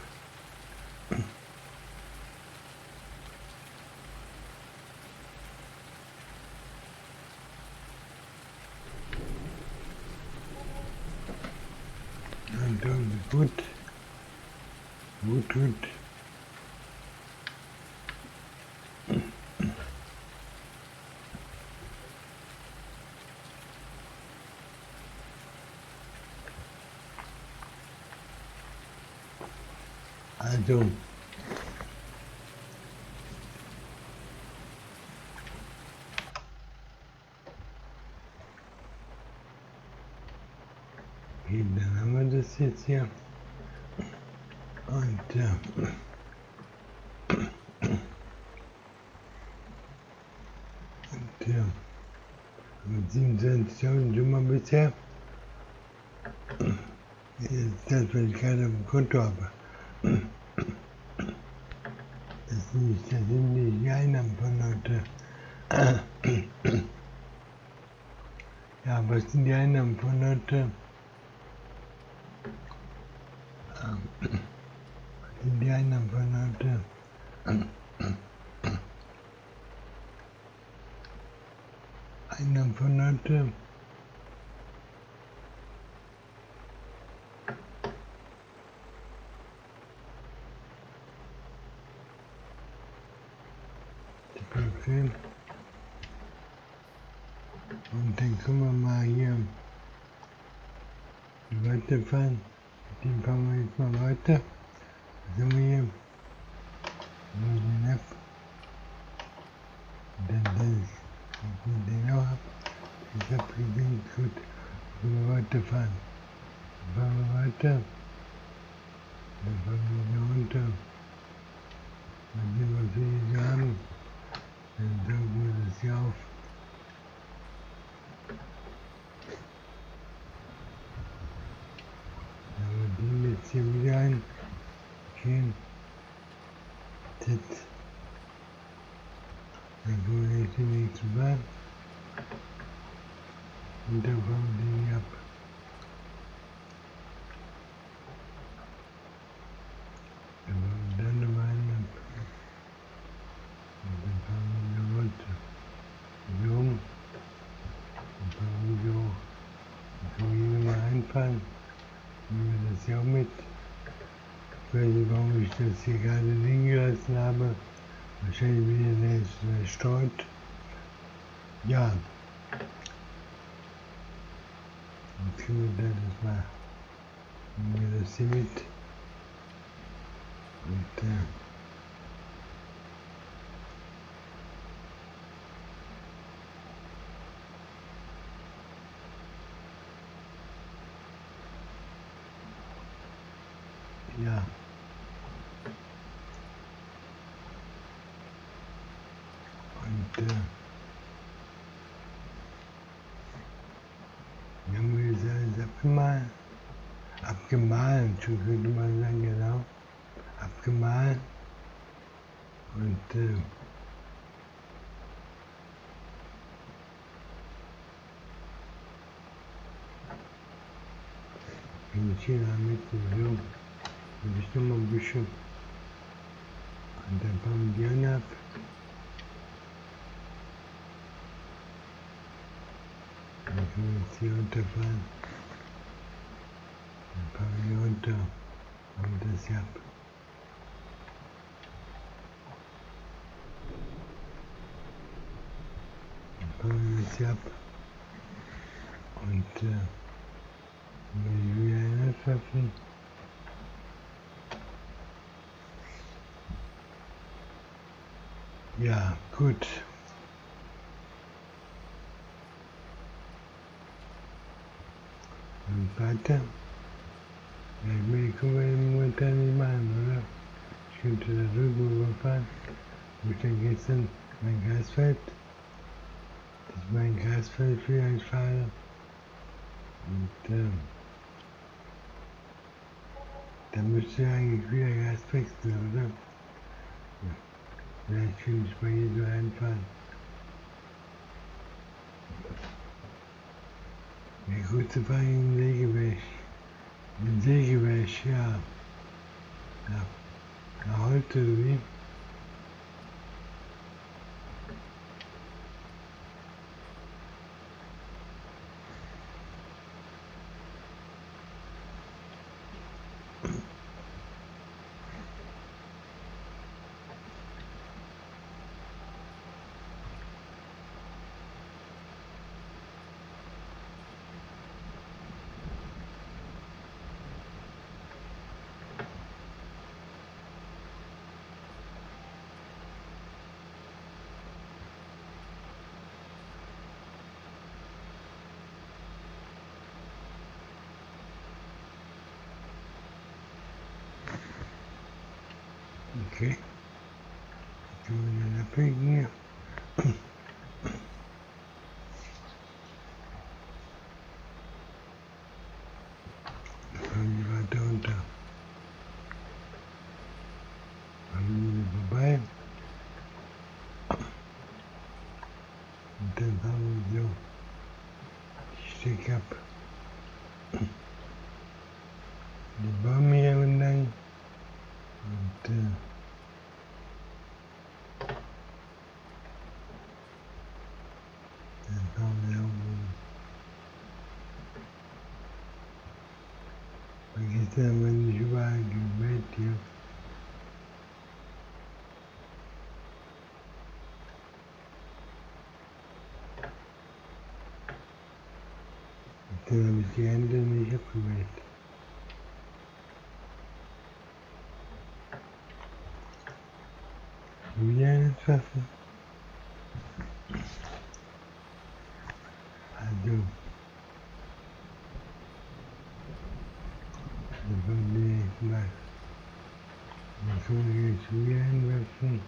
Und dann gut. Also, okay, dann haben wir das jetzt hier. Und mit 27.000 schon mal bisher. Das ist das, was ich gerade auf dem Konto habe. Das sind nicht die Einnahmen von heute. Ja, was sind die Einnahmen von heute? in die anderen von heute. Einer von heute. Okay. Und dann können wir mal hier weiterfahren. Den fahren wir jetzt mal weiter. Sind wir hier? Den ab. Dann den auch ab. Ich hab gesehen, gut. Können wir weiterfahren. Dann fahren wir weiter. Dann fahren wir wieder runter. Mal sehen, was wir hier so haben. Dann saugen wir das hier auf. Dann wir den jetzt hier wieder ein. Okay. Z. Dann gehen wir jetzt die nächste Bahn. Und dann fahren wir den hier ab. Dann fahren wir dann nochmal einen ab. Und dann fahren wir wieder runter. So rum. Und fahren wir wieder hoch. Dann können wir hier nochmal einfahren. Nehmen wir das hier auch mit. Ich weiß nicht, warum ich das hier gerade liegen gelassen habe. Wahrscheinlich wieder jetzt verstreut. Ja. Jetzt können wir das mal. Nehmen wir das hier mit. Und ja. Und wir haben jetzt alles abgemahlen, schon könnte man sagen, genau, abgemahlen. Und bin ich hier damit so, und ich noch mal ein bisschen, und dann fahren wir die anderen ab. Dann können wir jetzt hier runterfahren. Dann fahren wir hier runter und das hier ab. Dann fahren wir das hier ab. Und wenn wir wieder eine schaffen. Ja, gut. Und weiter. Ja, ich meine, können wir momentan nicht machen, oder? Ich könnte da drüber überfahren. Wo ich dann gestern mein Gasfeld. Das ist mein Gasfeld für ein Fahrer. Und dann müsste ja eigentlich wieder Gas wechseln, oder? Ja. Vielleicht könnte ich mal hier so einfahren. Ja, gut, zu fahren in den Sägewerk. Ein Sägewerk, ja. Na, heute, wie? Okay. Können wir den abhängen hier? Dann fahren wir weiter runter. Fahren wir wieder vorbei. Und dann fahren wir so die Strecke ab. Die Baum hier und dann dann kommen wir irgendwo. Vergiss aber nicht überall gewählt hier. Dann habe ich die Hände nicht abgewählt. Wieder eine Tasse. Also, dann würde ich mal, dann würde ich jetzt wieder hinwechseln.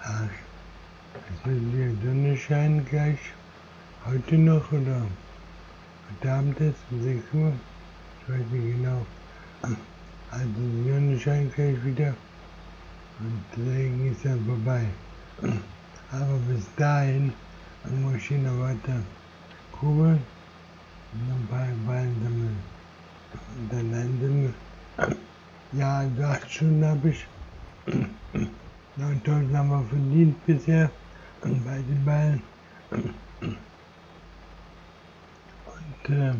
Ach, es wird die Sonne scheinen gleich. Heute noch oder heute Abend ist um 6 Uhr. Ich weiß nicht genau. Also die Sonne scheint gleich wieder und der Regen ist dann vorbei. Aber bis dahin muss ich noch weiter kugeln und ein paar Ballen sammeln. Und dann einsammeln. Ja, also 8 Stunden habe ich 9.000 haben wir verdient bisher bei den Ballen. Und ja,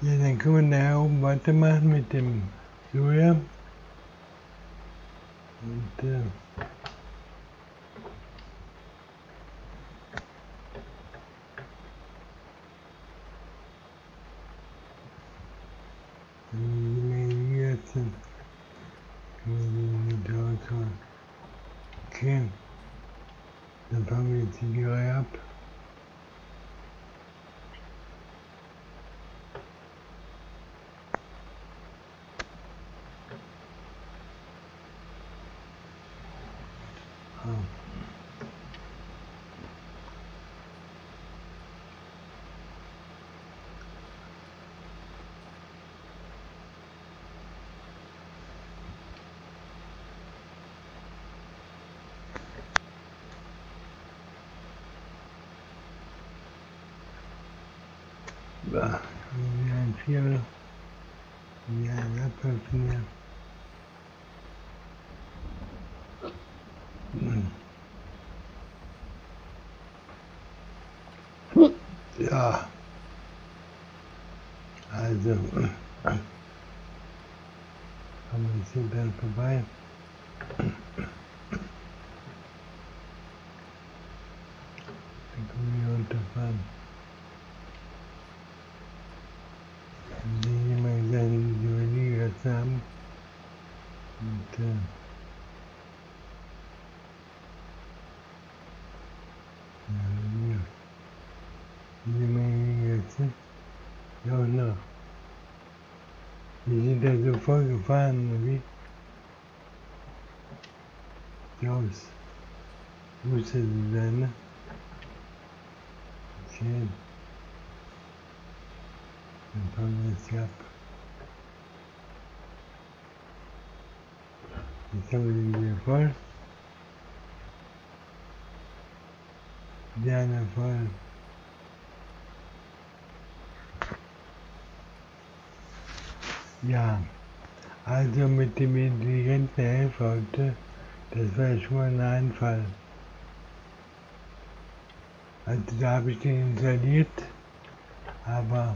dann können wir nachher oben weitermachen mit dem Soja. Und die Menge jetzt sind, können wir die dort holen. Okay, dann fangen wir jetzt die 3 ab. Wie ein Viertel, wie ein Apfelfinger. Ja, also, wir sind dann vorbei. Dann können wir runterfahren. Dann sehen wir mal gleich die Überleger haben. Und ja, diese Menge jetzt, ja auch noch. Die sind da so voll gefahren, oder wie? Klaus, musste sie sein, ne? Okay. Dann fahren wir jetzt hier ab. Jetzt haben wir den wieder voll. Der eine voll. Ja, also mit dem intelligenten Helfer heute, das war schon mal ein Einfall. Also da habe ich den installiert, aber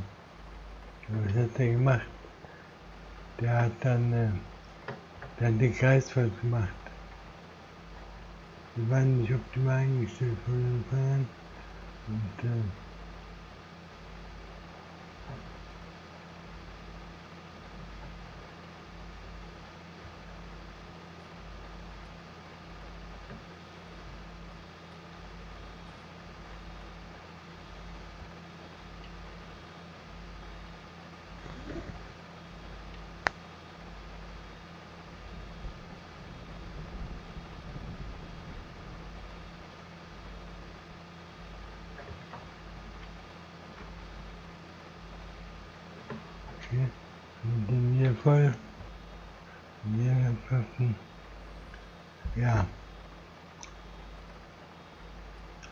was hat er gemacht? Der hat dann den Kreisfahrt gemacht. Die waren nicht optimal eingestellt von den Fahrern und mit dem hier voll. Hier passen. Ja.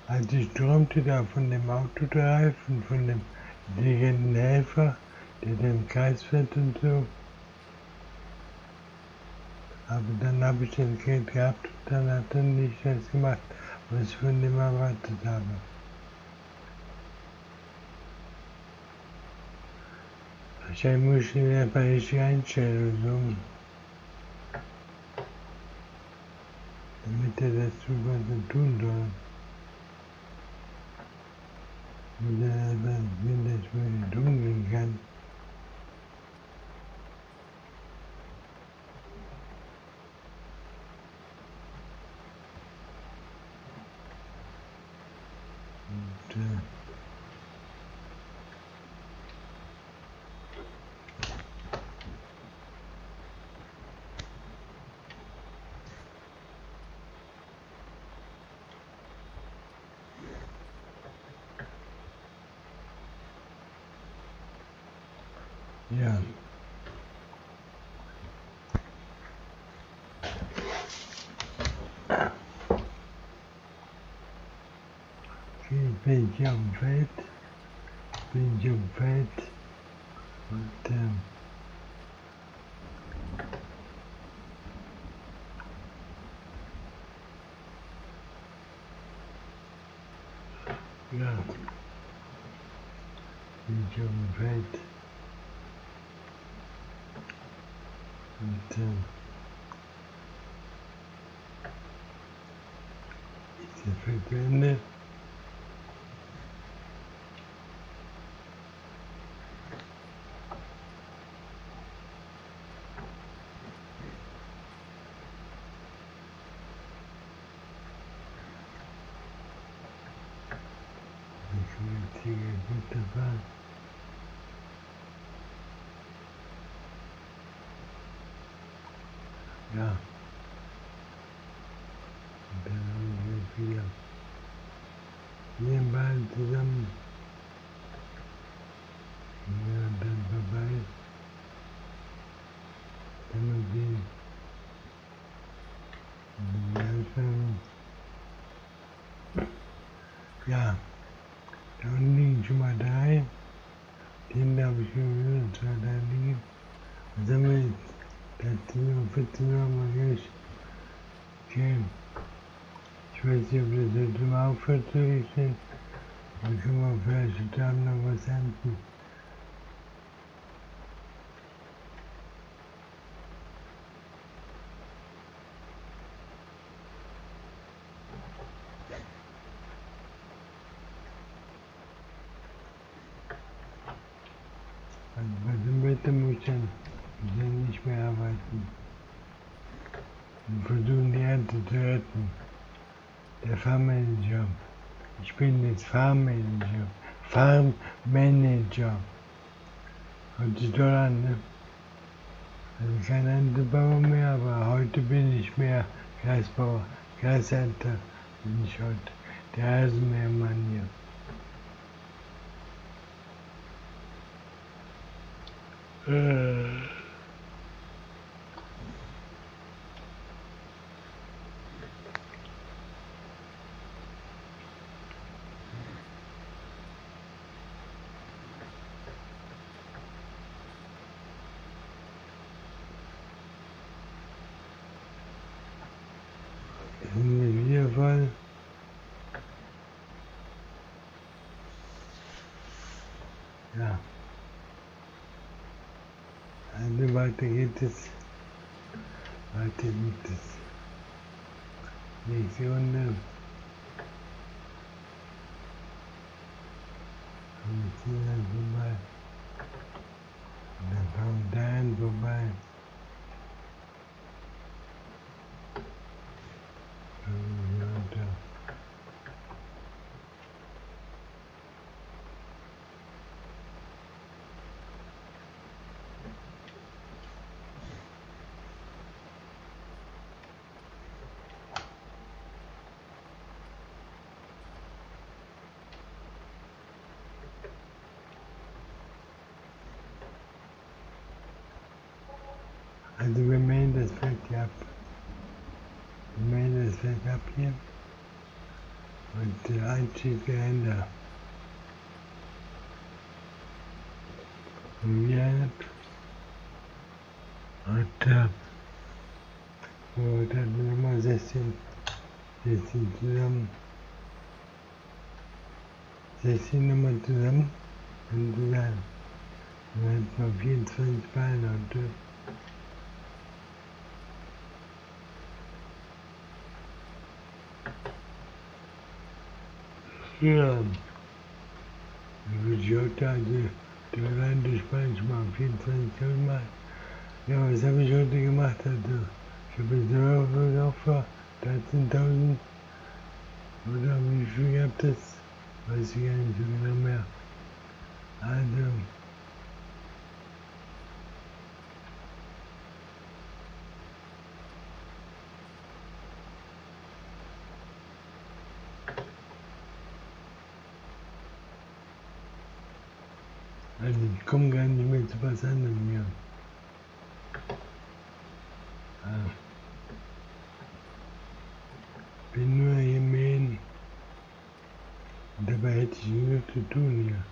Also die strömte da von dem Autoreif und von dem intelligenten Helfer, der den Kreis fährt und so. Aber dann habe ich das Geld gehabt und dann hat er nicht das gemacht, was ich von dem erwartet habe. Wahrscheinlich muss ich ihn einfach richtig einstellen oder so. Damit er das tut, was er tun soll. Wenn das mit umgehen kann. Und, ja. Okay, bin ich auf dem Feld. Und ja, bin ich auf dem Feld. Und ist der Feld zu Ende. Wunderbar. Ja. Und dann haben wir wieder hier im Ball zusammen. Ja, dann vorbei. Dann noch die Anfang. Ja, da unten liegen schon mal 3. Den habe ich schon 2, 3 liegen. Was haben wir jetzt? 13 Uhr, 14 Uhr haben wir gleich. Okay. Ich weiß nicht, ob das jetzt immer aufhört zu rechnen. Dann können wir vielleicht heute Abend noch was ernten. Also bei dem Wetter muss ich dann nicht mehr arbeiten. Und versuchen die Ernte zu retten. Der Farmmanager. Ich bin jetzt Farmmanager. Farmmanager. Hört sich toll an, ne? Also kein Erntebauer mehr, aber heute bin ich mehr Kreisbauer. Kreisernter bin ich heute. Der Rasenmähermann hier. Sind wir wieder voll? Ja. Also weiter geht es. Nächste Runde. Und hier vorbei. Und dann kommt Dan vorbei. Und runter. Also wir mähen das Feld hier ab. Wir mähen das Feld ab hier. Und der Einstiegsgeländer. Und wir ab. Und so, dann nochmal 16 zusammen. 16 nochmal zusammen. Und dann hat man 24 Beine und ja, ich heute also der Lande Spanisch mal 24 Mal. Ja, was habe ich heute gemacht? Also, ich habe jetzt Euro für 13.000 oder wie viel gehabt das? Weiß ich gar nicht so genau mehr. Also, ich komme gar nicht mehr zu was anderem hier. Bin nur hier mähen. Und dabei hätte ich nur zu tun hier.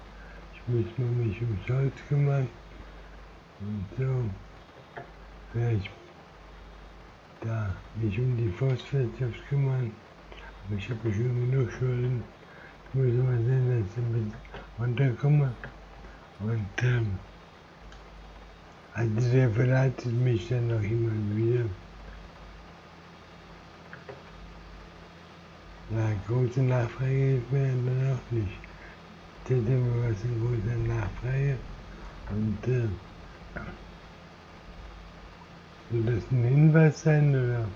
Ich muss mich ums Holz kümmern. Und so. Vielleicht da mich um die Forstwirtschaft kümmern. Aber ich habe schon genug Schulden. Ich muss mal sehen, dass ich ein bisschen runterkomme. Und also der verleitet mich dann auch immer wieder. Ja, große Nachfrage ist mir dann auch nicht. Das ist immer was in großer Nachfrage. Und soll das ein Hinweis sein oder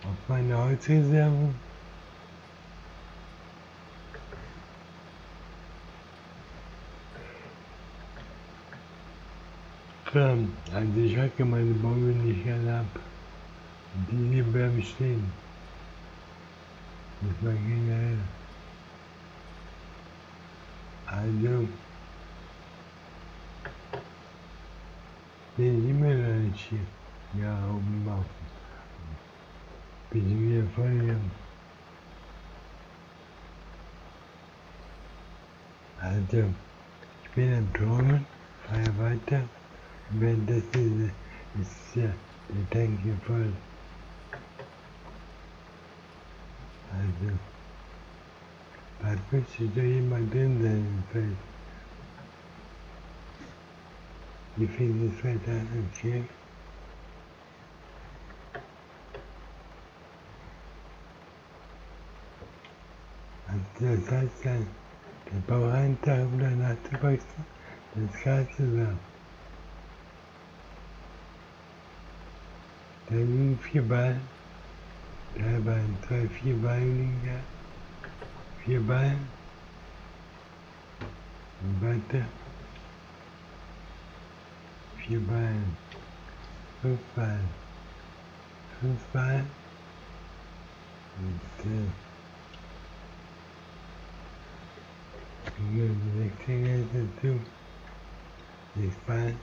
auf meine Holzreserven? Klar, also ich hacke meine Bäume nicht gerne ab. Die hier bleiben stehen. Das war generell. Also, bin ich immer noch nicht hier. Ja, oben auf. Bin ich wieder voll hier. Also, ich bin am Träumen, fahre weiter. Währenddessen ist ja der Tank hier voll. Also, da müsste doch jemand drin sein im Feld. Wie viel das Feld an? Okay. Also das heißt dann, der Baueintag um danach zu wachsen, das Gas zusammen. Da liegen 4 Ballen, 3 Ballen, 2, 4 Ballen liegen da, 4 Ballen und weiter, 4 Ballen, 5 Ballen, 5 Ballen und die 16er dazu, 6 Ballen.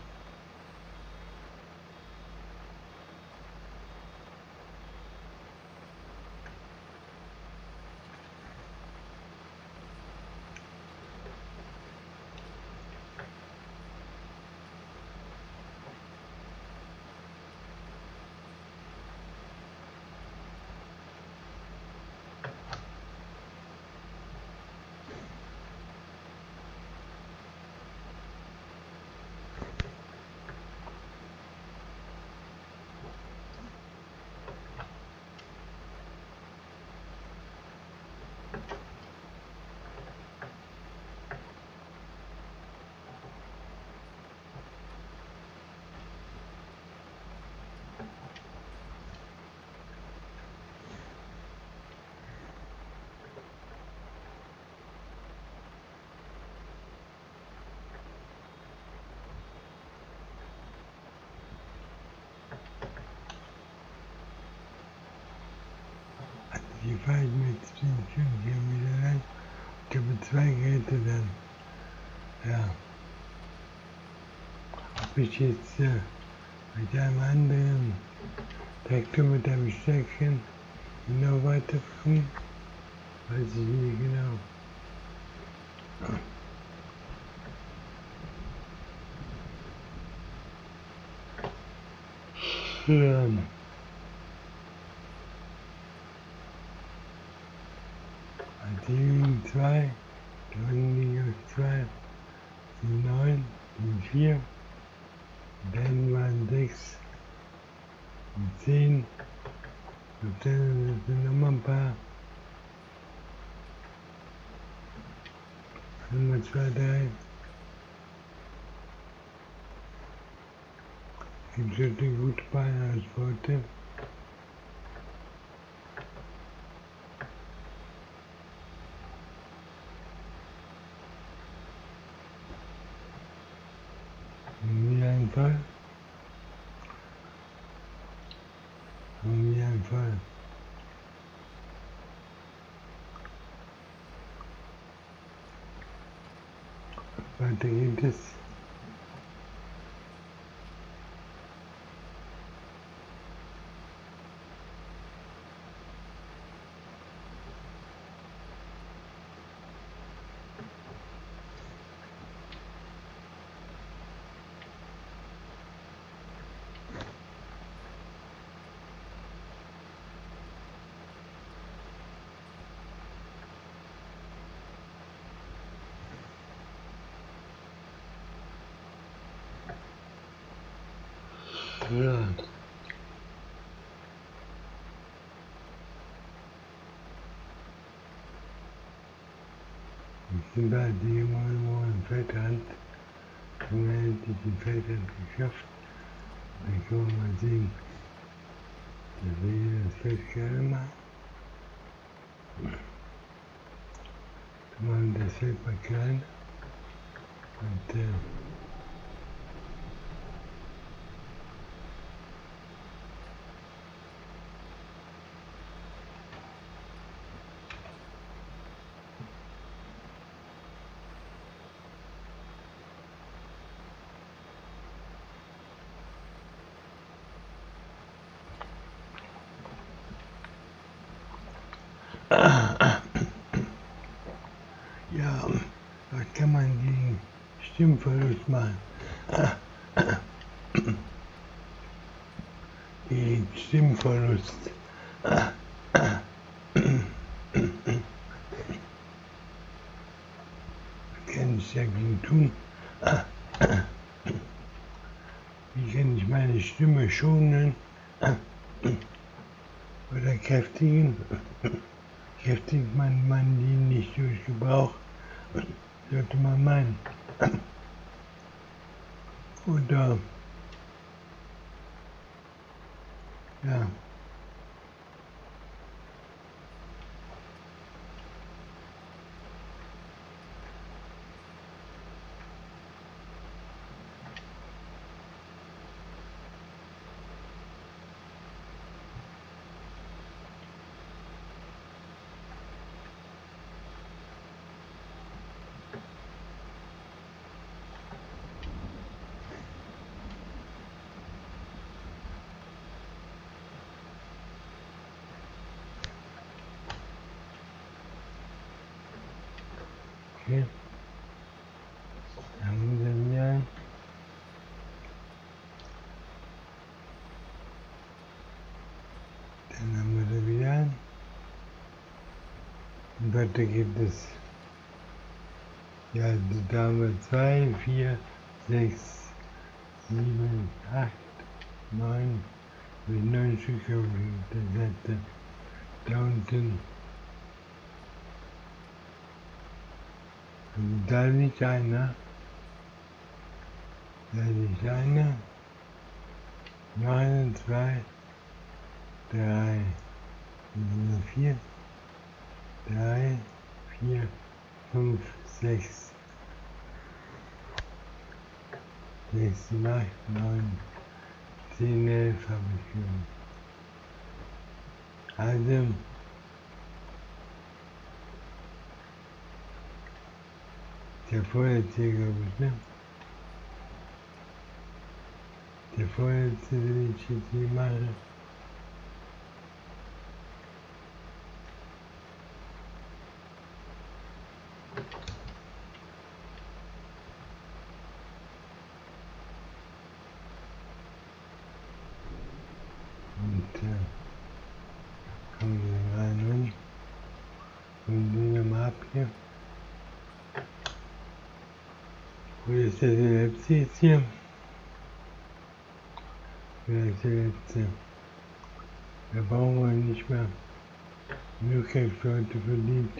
Die fahre ich mit 5 Kilometer lang. Ich habe 2 Geräte dann. Ja. Ob ich jetzt mit einem anderen Traktor mit einem Stöckchen genau weiterkommen, weiß ich nicht genau. Die liegen 2, da unten liegen 2, die 9, die 4, dann waren 6, die 10, und dann sind noch mal ein paar. Nummer 2, 3. Gibt es eine gute Beinausbeute. Wie ein Fall. Wie ein Fall. Weiter geht es. Ja. Ich bin bei dir irgendwo im Feldrand. Haben wir endlich den Feldrand geschafft. Dann können wir mal sehen, dass wir das Feld gerne machen. Dann machen wir das Feld mal klein. Und ja, was kann man gegen Stimmverlust machen? Gegen Stimmverlust. Was kann ich dagegen tun? Wie kann ich meine Stimme schonen? Oder kräftigen? Kräftigt man die nicht durch Gebrauch? Sollte man meinen. Oder, ja. Okay. Dann haben wir wieder. Dann haben wir da wieder. Und weiter gibt es. Ja, da haben wir 2, 4, 6, 7, 8, 9. Mit 9 Stück auf der Seite. Da unten. Und da liegt einer. Da liegt einer. Noch eine, 2, 3, 4, 3, 4, 5, 6, 6, 7, 8, 9, 10, 11 habe ich schon. Also, der Feuerzieher, glaube ich, ne? der vorletzte, den ich jetzt hier mache. Und kommen wir rein und den nochmal ab hier. Wo ist der letzte jetzt hier? Wer ist der letzte? Da brauchen wir nicht mehr. Genug Geld für heute verdient.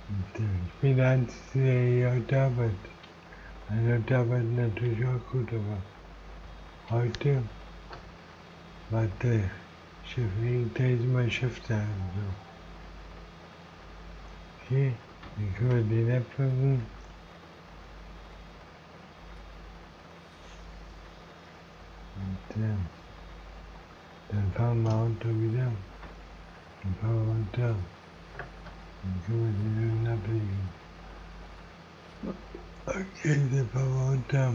Und ich bin der Einzige, der hier heute arbeitet. Also heute arbeitet natürlich auch gut, aber heute war der Chef, der ist mein Chef da. Also. Okay, dann können wir den abpacken. Und dann fahren wir runter wieder. Dann fahren wir runter. Dann können wir den ablegen. Okay, dann fahren wir runter.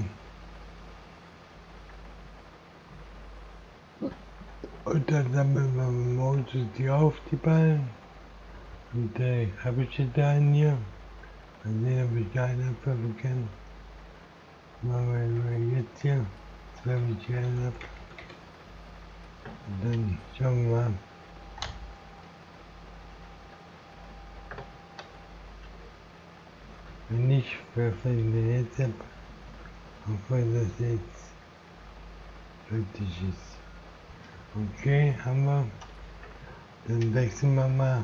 Und dann sammeln wir morgens die auf, die Ballen. Und habe ich jetzt einen hier. Mal sehen, ob ich da einen abwerfen kann. Machen wir nur jetzt hier. Jetzt werfe ich hier einen ab. Und dann schauen wir mal. Wenn nicht, werfe ich den jetzt ab. Obwohl das jetzt fertig ist. Okay, haben wir. Dann wechseln wir mal.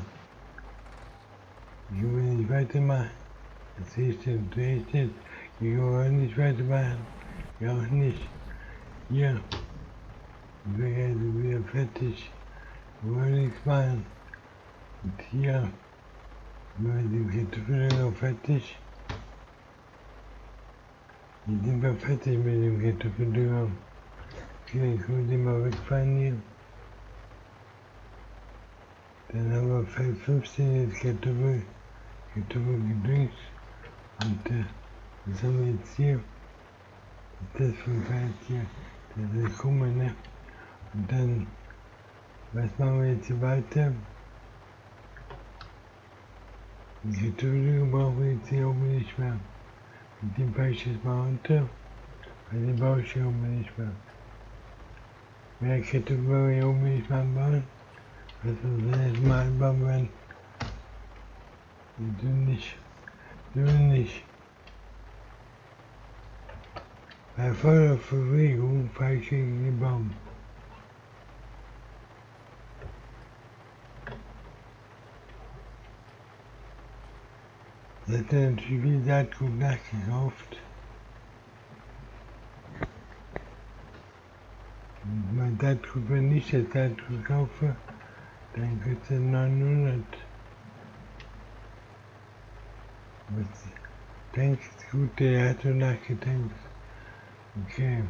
Ich will nicht weitermachen. Das sehe ich jetzt, Ich will nicht weitermachen. Ja auch nicht. Hier. Ich bin jetzt wieder fertig. Ich will nichts machen. Und hier. Wir die Kartoffeln noch fertig. Jetzt sind wir fertig mit dem Kartoffeldünger. Okay, dann können wir den mal wegfahren hier. Dann haben wir Feld 15 jetzt Kartoffel gedüngt. Und was haben wir jetzt hier? Was ist das für ein Feld hier? Das ist Kummer, ne? Und dann, was machen wir jetzt hier weiter? Die Kartoffeldünger brauchen wir jetzt hier oben nicht mehr. Mit dem fahre ich jetzt mal runter, weil den brauche ich hier oben nicht mehr. Mehr Kartoffeln wollen wir hier oben nicht mehr anbauen. Was wir jetzt mal anbauen werden. Du nicht. Bei voller Bewegung fahre ich gegen den Baum. Das hat er natürlich viel Saatgut nachgekauft. Und mein Saatgut, wenn ich das Saatgut kaufe, dann kostet 900. Was denkst du, gut, der hat so nachgedenkt. Okay.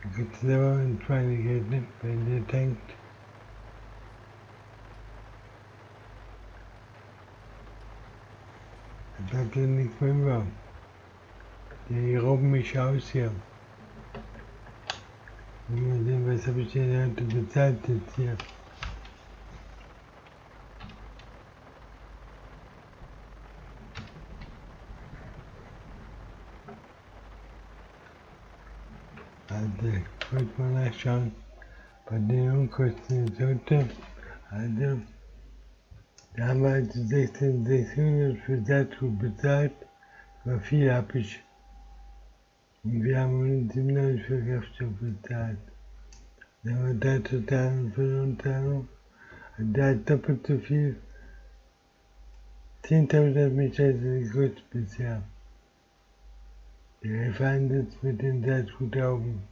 Da gibt es aber ein Schweinegeld, ne? Wenn der denkt. Da bleibt ja nichts mehr über. Die rauben mich aus hier. Mal sehen, was habe ich denn heute bezahlt jetzt hier? Also, ich wollte mal nachschauen, bei den Unkosten jetzt heute. Also, da haben wir also 16.600 für Saatgut bezahlt, aber viel habe ich. Und wir haben 197 für Kraftstoff bezahlt. Dann haben wir da total für Unterteilung. Und da ist doppelt so viel. 10.000 hat mich also gekostet bisher. Der Elfeinsatz mit den Saatgutaugen.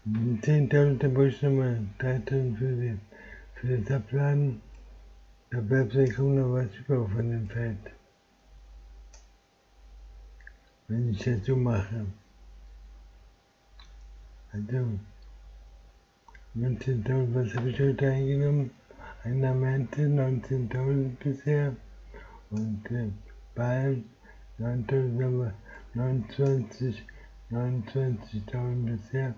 Und 10.000 brauche ich nochmal 3.000 für das Abladen. Da bleibt ja kaum noch was über von dem Feld. Wenn ich das so mache. Also, 19.000, was habe ich heute eingenommen? Einer meinte 19.000 bisher. Und Ballen 29.000 bisher.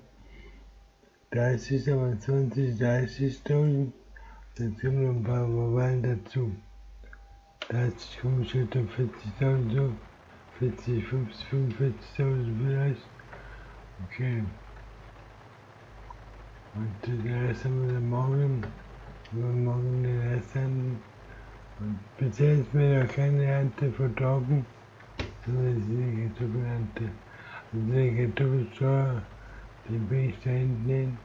30, aber 30.000, dann kommen noch ein paar Wahlen dazu. 30 komme ich heute 40.000 so, 40, 50, 45.000 vielleicht. Okay. Und den Rest haben wir dann morgen. Morgen den Rest an. Und bisher ist mir noch keine Ernte verdorben. Sondern die Kartoffelernte. Also die Kartoffelsteuer, die bringe ich da hinten hin.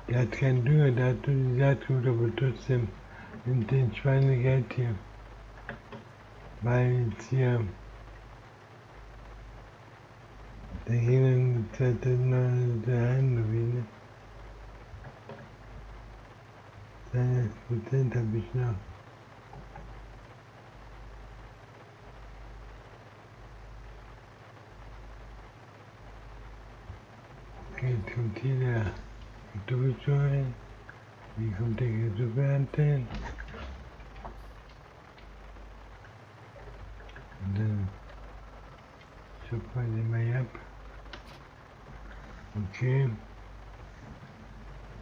Der hat keinen Dünger, der hat nur die Saatgut, aber trotzdem nimmt den Schweinegeld hier. Weil jetzt hier, da gehen dann 2.900 rein, wie, ne? 2% habe ich noch. Okay, jetzt kommt hier der Kartoffelsteuer hin. Hier kommt der Kartoffelernte hin. Und dann schöpfen wir den mal hier ab. Okay.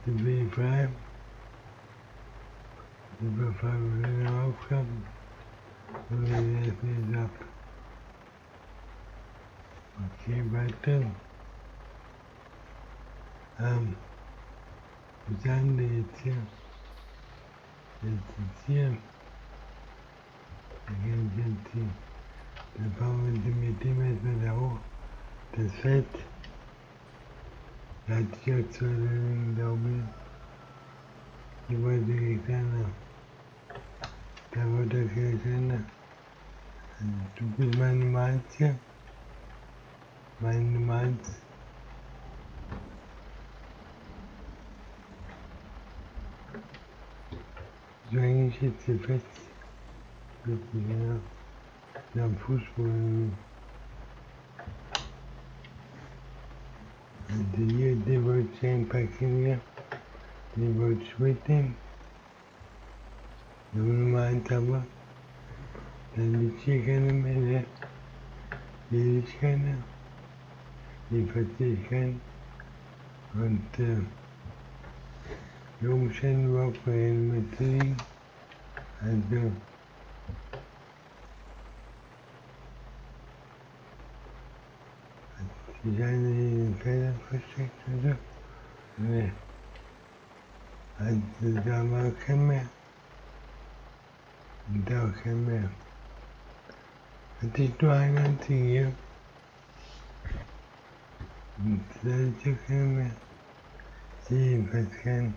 Sind wir frei. Sind wir frei mit den Aufgaben. Und wir lesen jetzt ab. Okay, weiter. Wir sagen wir jetzt hier. Jetzt hier. Wir gehen jetzt hier. Dann bauen wir mit dem erstmal da hoch. Das Fett. Da hat sich auch zwei Lösungen da oben. Die wollte ich gerne. Da wollte ich gerne. Du bist meine Nummer 1 hier. Meine Nummer 1. So hänge ich jetzt hier fest. Genau. Am Fußboden. Also hier, den wollte ich einpacken hier. Den wollte ich mitnehmen. Nummer 1 aber. Dann liegt hier keine mehr, ne? Hier liegt keine. Jedenfalls sehe ich keinen. Und die Umstände überhaupt keine mehr zu liegen. Also die eine in den Feldern versteckt oder so. Ne. Also da war kein mehr. Und da auch kein mehr. Hatte ich nur einen einzigen hier. Und da ist ja kein mehr. Ich sehe jedenfalls keinen.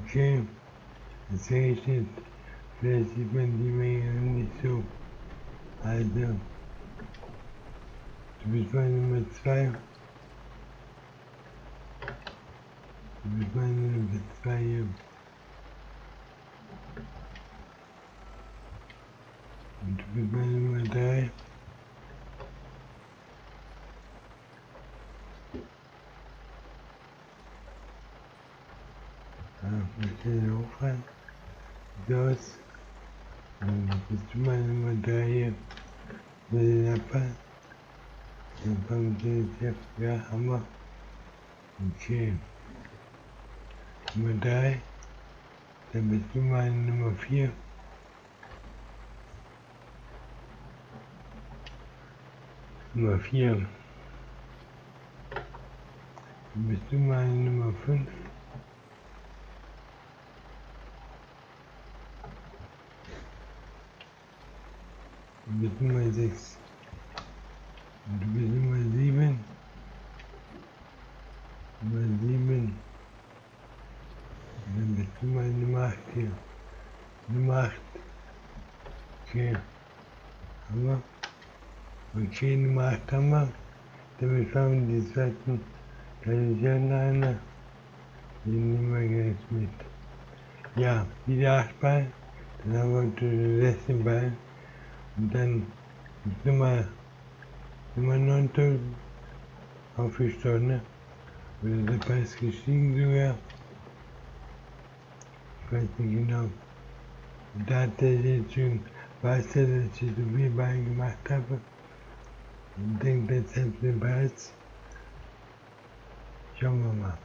Okay. Das sehe ich jetzt. Vielleicht sieht man die Menge nicht so. Also. Du bist meine Nummer 2. Du bist meine Nummer 2 hier. Und du bist meine Nummer 3. Ich will den hochfahren. Los. Und dann bist du meine Nummer 3 hier. Mit den Abfall. Dann kommt jetzt hier. Ja, Hammer. Okay. Nummer 3. Dann bist du meine Nummer 4. Nummer 4. Dann bist du meine Nummer 5. Du bist Nummer 6. Und du bist Nummer 7. Nummer 7. Und dann bist du meine Nummer 8 hier. Nummer 8. Okay. Haben wir? Okay, Nummer 8 haben wir. Damit fahren wir die zweiten. Da ist ja noch einer. Den nehmen wir gleich mit. Ja, wieder 8 Ball. Dann haben wir den Rest im Ball. Und dann ist Nummer 9.000 aufgestaut, ne? Oder der Preis gestiegen sogar. Ich weiß nicht genau. Und da hat er jetzt schon, weiß er, dass ich so viel beigemacht habe und denkt, jetzt hat den Preis. Schauen wir mal.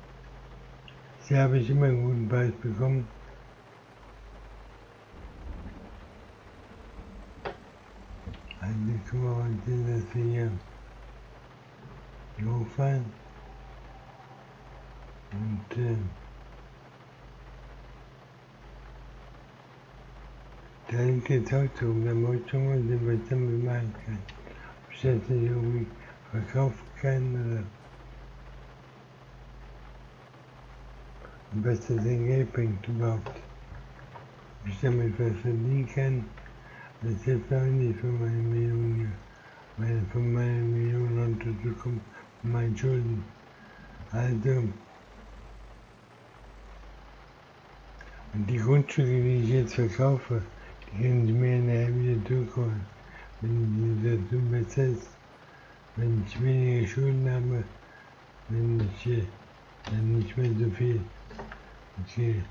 Hier habe ich immer einen guten Preis bekommen. Also gucken wir mal sehen, dass wir hier hochfahren. Und da liegt jetzt auch so, da muss ich schon mal sehen, was ich damit machen kann. Ob ich das nicht irgendwie verkaufen kann oder was das in Geld bringt überhaupt. Ob ich damit was verdienen kann, das hilft auch nicht für meine Millionen, von meinen Millionen runterzukommen, von meinen Schulden. Also, und die Grundstücke, die ich jetzt verkaufe, die können Sie mir nachher wieder zurückholen, wenn die Situation besser ist, wenn ich weniger Schulden habe, wenn ich dann nicht mehr so viel. Okay,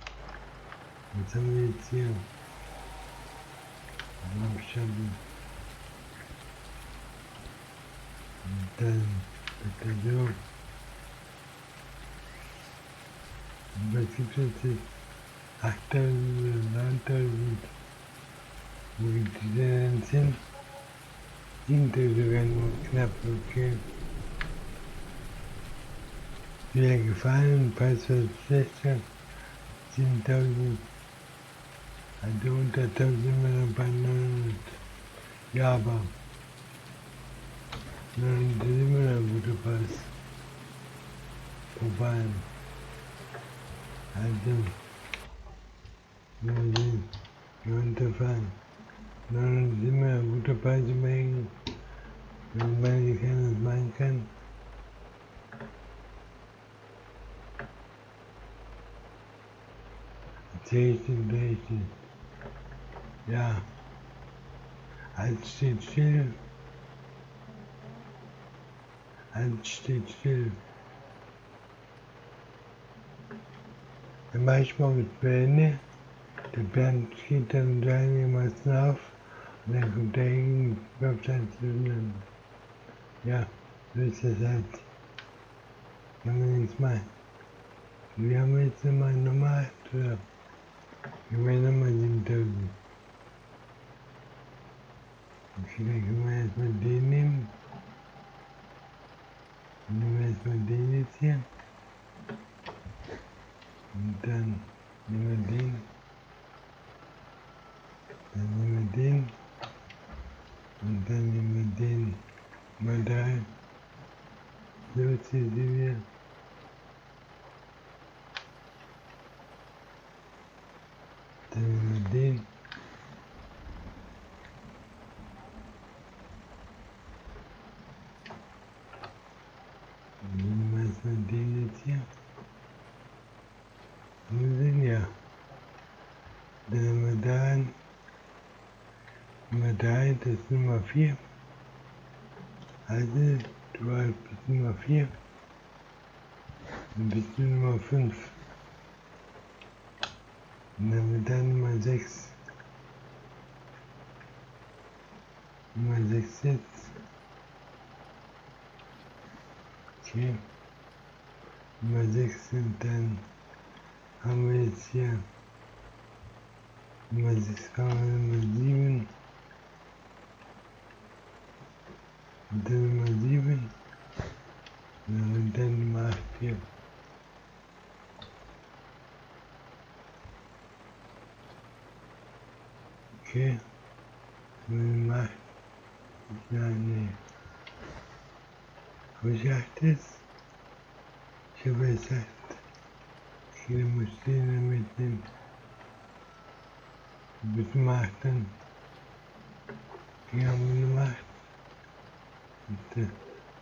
was haben wir jetzt hier? Abschaffen. Und dann bitte so. Und was gibt es jetzt? 8000 oder 9000? Wo gibt es denn hin? 7000 sogar nur knapp, okay. Wieder gefallen, Preis war schlechter. 7000. Also unter 1000 sind wir noch bei 900. Ja, aber 900 ist immer noch ein guter Preis. Vorbei. Also, wir sehen, wir runterfahren. 900 ist immer ein guter Preis immerhin. Wenn man keiner das machen kann. Richtig. Ja. Halt steht still. Halt steht still. Dann mache ich morgens Pläne. Der Bernd geht dann so einigermaßen auf. Und dann kommt der hin, glaubt halt zu lernen. Ja, so ist das halt. Kann man nichts machen. Wir haben jetzt nochmal Nummer 8, oder? Wir haben nochmal 7000. Okay, dann können wir erstmal den nehmen. Dann nehmen wir erstmal den jetzt hier. Und dann nehmen wir den. Dann nehmen wir den. Und dann nehmen wir den mal da. So, jetzt hier sehen wir. Dann nehmen wir den. Dann nehmen wir erstmal den jetzt hier. Und wir sehen ja. Dann nehmen wir da an. Nummer 3, das ist Nummer 4. Also, du bist Nummer 4. Dann bist du Nummer 5. Und dann wird da Nummer 6. Nummer 6 jetzt. Okay. Nummer 6 und dann haben wir jetzt hier Nummer 6 haben wir Nummer 7. Und dann Nummer 7. Und dann Nummer 8 hier. Okay. Nummer 8. Ja, nee. Wo ich 8 ist? Ich habe jetzt 8. Okay, dann muss ich den dann mitnehmen. Bis Nummer 8 dann. Hier haben wir Nummer 8. Und,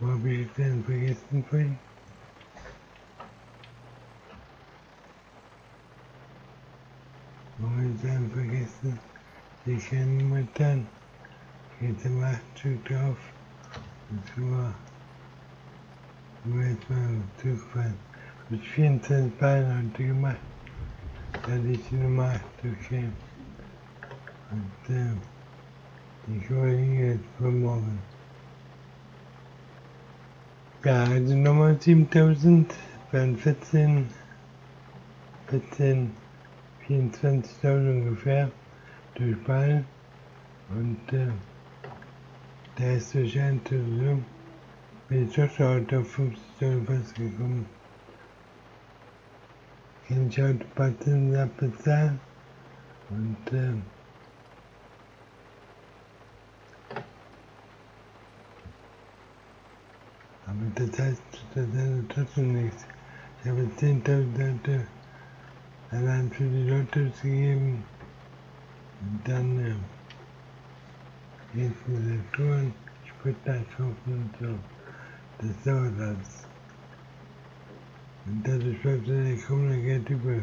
wo habe ich denn vergessen vorhin? Wo habe ich dann vergessen? Ich kann niemand dann. Jetzt haben wir 8 Stück drauf. Und so wir jetzt mal zurückfahren. Mit 24 Beinen heute gemacht. Da hatte ich die Nummer 8, okay. Und die Kollegen jetzt von morgen. Ja, also nochmal 7000, waren 24.000 ungefähr durch Ball und der ist durch Erntereif, bin ich doch schon auf 50.000 fast gekommen. Kann ich heute ein paar Zinsen abbezahlen und aber das heißt trotzdem nichts. Ich habe 10.000 Leute allein für die Leute gegeben und dann Installatoren, Spritnachkaufen und so. Das dauert alles. Und dadurch bleibt dann kaum noch Geld über.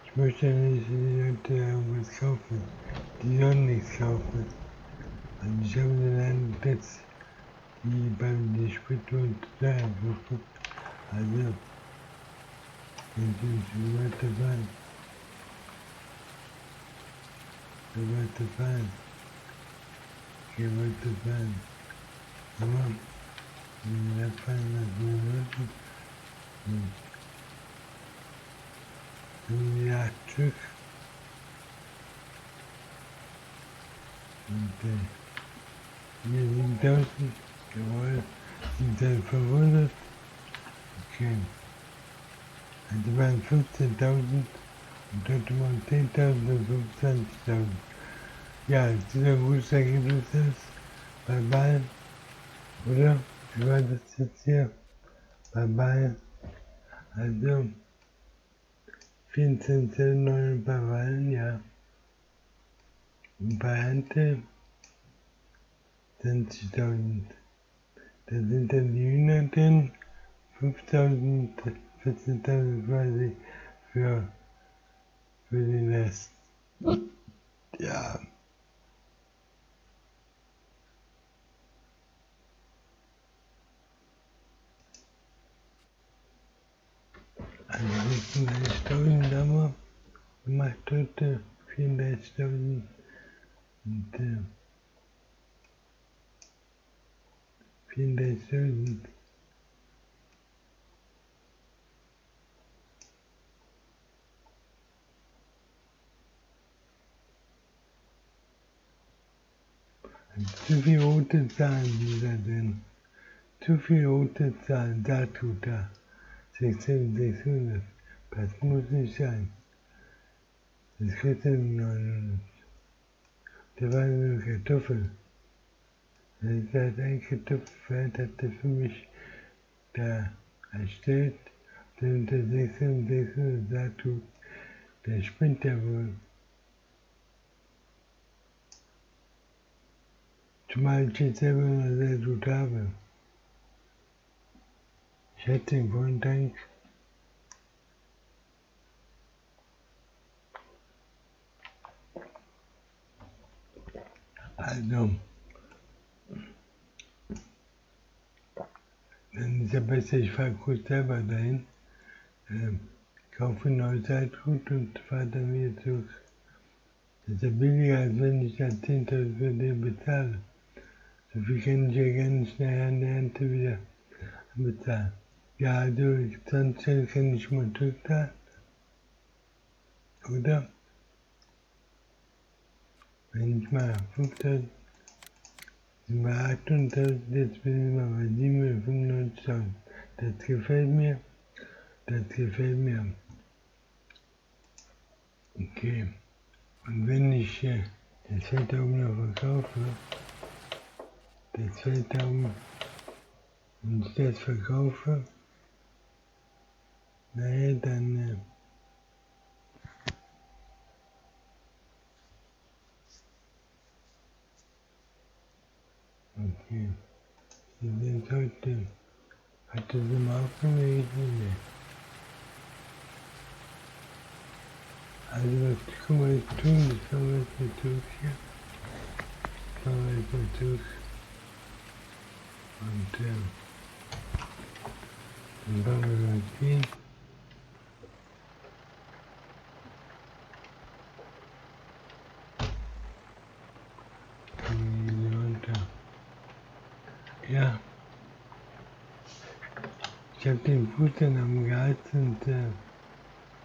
Ich möchte nicht die Leute irgendwas kaufen. Die sollen nichts kaufen. Und ich habe dann einen Platz, die beim die Spritton total geguckt. Also, wenn sie weiterfahren, geh weiterfahren. Aber, wenn wir fahren, was wir wollten, sind wir 8 Stück. Und hier 7.000, jawohl, 7.500. Okay. Also waren 15.000 und dort waren 10.000 und 25.000. Ja, das ist ein gutes Ergebnis bei Bayern, oder? Wie war das jetzt hier? Bei Bayern. Also 14.9 bei Bayern, ja. Und bei Ernte 20.000. Da sind dann die Hühner drin, 5.000, 14.000 quasi für den Rest. Ja. Also 36.000 haben wir gemacht heute, 34.000 und 34.000. Zu viele rote Zahlen sind da drin. Zu viele rote Zahlen, da tut er. 600. Das muss nicht sein. Das kostet 900. Da war eine Kartoffel. Das hat ein Kartoffelfeld, hat er für mich da erstellt. Der unter 600 da tut. Der spinnt ja wohl. Zumal ich jetzt selber noch sehr gut habe. Ich hätte den vollen Dank. Also, dann ist ja besser, ich fahre kurz selber dahin, kaufe ein neues Saatgut und fahre dann wieder zurück. Das ist ja billiger, als wenn ich dann 10.000 für den bezahle. So viel kann ich ja ganz schnell an der Ernte wieder bezahlen. Ja, also 20 kann ich mal zurückzahlen, oder? Wenn ich mal 5.000, sind wir 8.000, jetzt bin ich mal bei 795.000. Das gefällt mir, das gefällt mir. Okay, und wenn ich das Feld da oben noch verkaufe, das Feld da oben, wenn ich das verkaufe, naja, dann okay, wir sind heute sind wir aufgelegt, ne? Also was können wir jetzt tun? Das können wir jetzt mal durch hier. Das können wir jetzt mal durch. Und Dann wollen wir mal gehen. Runter. Ja. Ich habe den Fuß dann am gehalten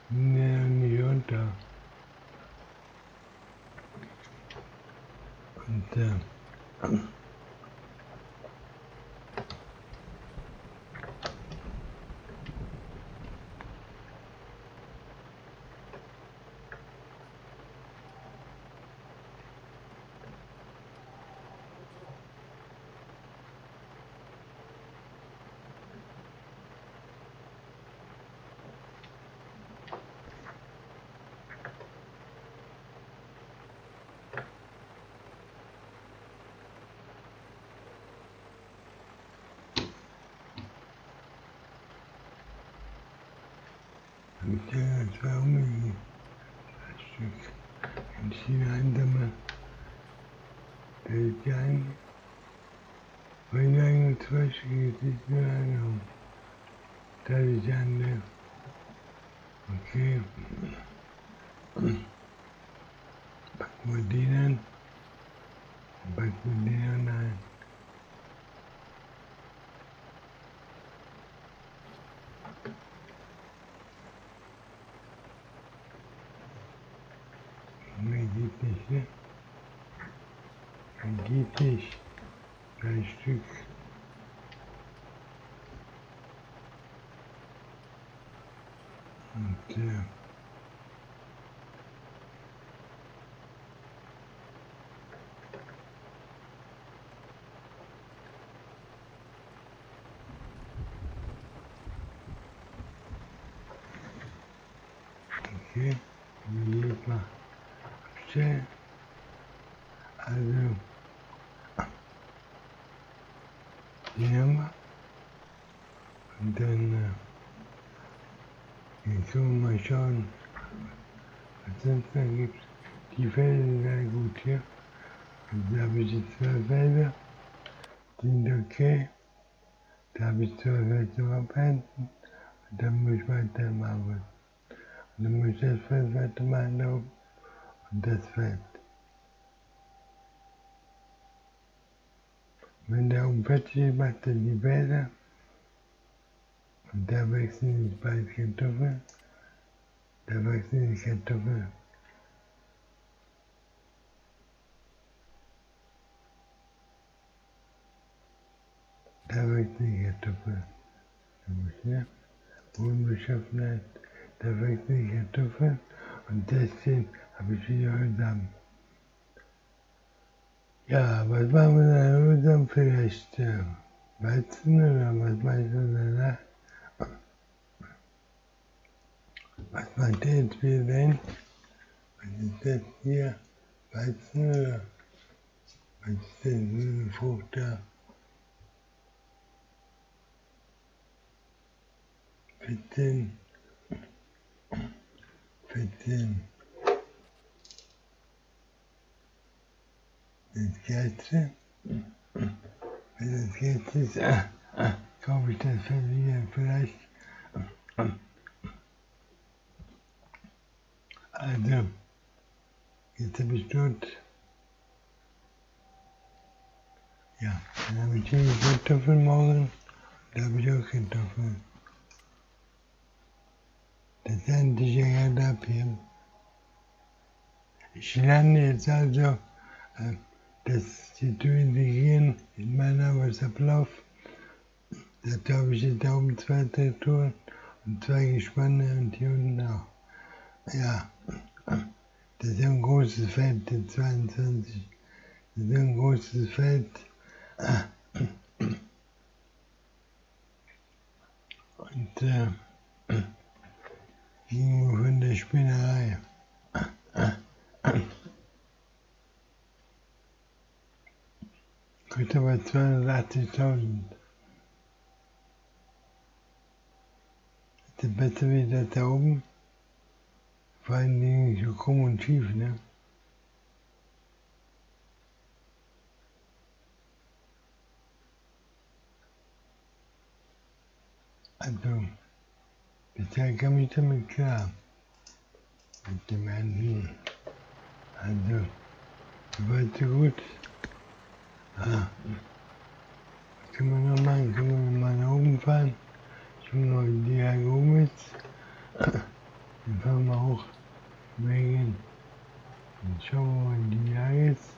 und nicht runter. Und das war umgekehrt. Ein Stück. In China einmal der ein, meine eigene Zweiche geht nur anhauen. Da ist eine. Okay. Packen wir den an. Packen wir den an. Mehr geht nicht, ne? Mehr geht nicht. 3 Stück. Und okay, wie geht mal abstellen. Also, die haben wir. Und dann jetzt können wir mal schauen, was sonst da gibt. Die Felder sind sehr gut hier. Und da habe ich die 2 Felder, die sind okay. Da habe ich 2 Felder zum Abhängen. Und dann muss ich weitermachen. Und dann muss ich das Feld weitermachen da oben. Und das Feld. Wenn der oben fertig ist, macht er die Felder. Und da wachsen die beiden Kartoffeln. Da wachsen die Kartoffeln. Da wachsen die Kartoffeln. Ne? Unbeschaffenheit. Da wachsen die Kartoffeln. Und deswegen habe ich wieder Samen. Ja, was machen wir dann Samen? Vielleicht Weizen oder was meinst du danach? Was meint ihr jetzt wieder denn? Was ist das hier? Weizen oder was ist das für eine Frucht da? 14. Das Kerze. Wenn das Kerze ist, kaufe ich das für wieder vielleicht. Also, jetzt habe ich dort, ja, dann habe ich hier die Kartoffeln, da habe ich auch Kartoffeln. Das ernte ich ja gerade ab hier. Ich lerne jetzt also, das zu integrieren in meinen Arbeitsablauf. Dazu habe ich jetzt da oben 2 Traktoren und 2 Gespanne und hier unten auch. Ja, das ist ein großes Feld, der 22. Das ist ein großes Feld. Und gegenüber von der Spinnerei. Kostet aber 280.000. Das ist besser wie das da oben. Vor allen Dingen so krumm und schief, ne? Also, bisher kam ich damit klar. Mit dem Ernten. Also, soweit so gut. Können wir noch machen? Können wir noch mal nach oben fahren? Ich habe noch die Ergometer. Dann fahren wir auch wegen. Dann schauen wir mal die Lage ist.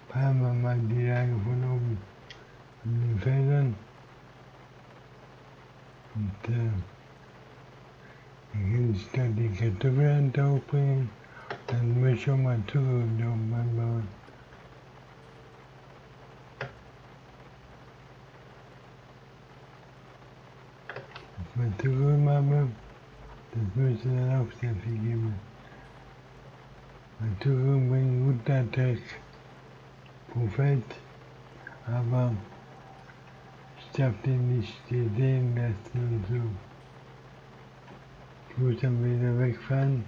Fahren wir mal die Lage von oben in den Feldern. Und dann kann ich da die Kartoffelernte hochbringen. Dann muss ich schon mal Zucker da oben anbauen. Wenn ich Zucker mache, das müsste dann auch sehr viel geben. Weil Zucker bringt einen guten Ertrag pro Feld, aber ich darf den nicht sehen lassen und so. Ich muss dann wieder wegfahren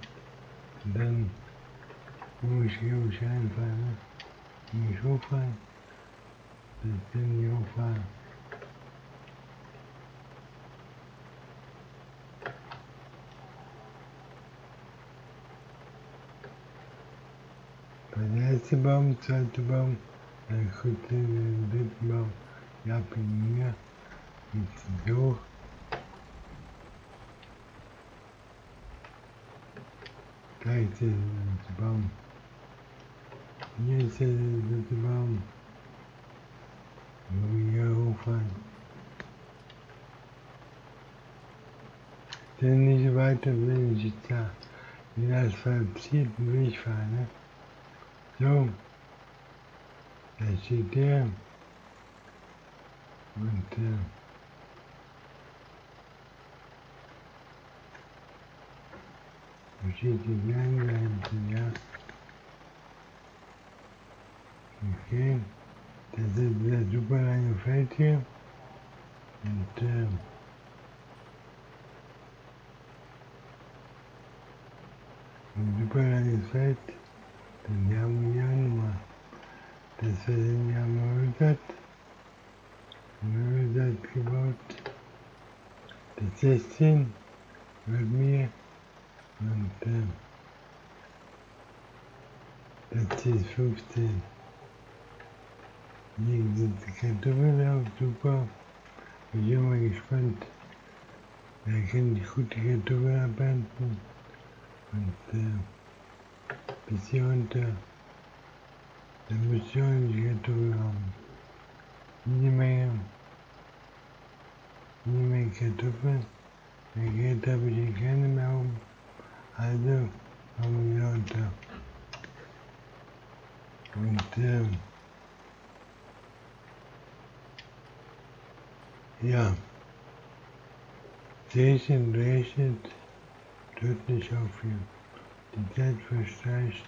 und dann muss ich einfahren. Ne? Muss ich hochfahren, dann kann ich hochfahren. Der erste Baum, zweite Baum, dann kommt der dritte Baum, die abhängen hier, jetzt hoch. Da ist der dritte Baum. Hier ist der dritte Baum. Wo wir hier hochfahren. Denn nicht weiter will ich jetzt da den asphaltierten Weg fahren, ne? So, da steht der und da steht die kleine dahinter, ja. Okay, das ist der super lange Feld hier und ein super langes Feld, dann haben wir hier nochmal. Das werden ja Möbelsatz gebaut. Das 16 wird mir und das ist 15. Hier sind die Kartoffeln auch super. Ich bin mal gespannt. Da kann ich gut die Kartoffeln abernten und bis hier runter. Dann müsst ihr auch nicht Kartoffeln haben. Jede Menge Kartoffeln. Mehr Geld habe ich hier keine mehr oben. Also haben wir runter. Und ja, regnet, hört nicht auf hier. Die Zeit verstreicht.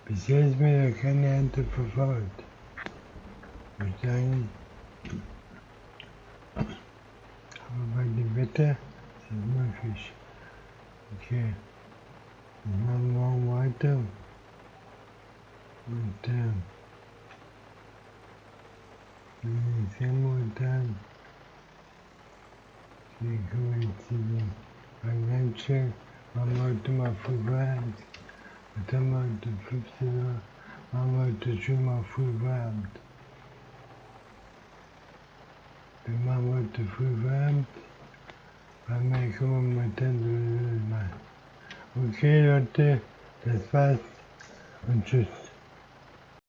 Bisher ist mir da keine Ernte verfault. Ich würde sagen, aber bei dem Wetter ist das möglich. Okay, dann machen wir morgen weiter. Und dann sehen wir uns dann. Hier können wir jetzt den Wagen machen wir heute mal früh Feierabend. Was haben wir heute? 15 Uhr. Machen wir heute schon mal früh Feierabend. Wir machen heute früh Feierabend. Weil mehr können wir dann machen. Okay Leute, das war's und tschüss.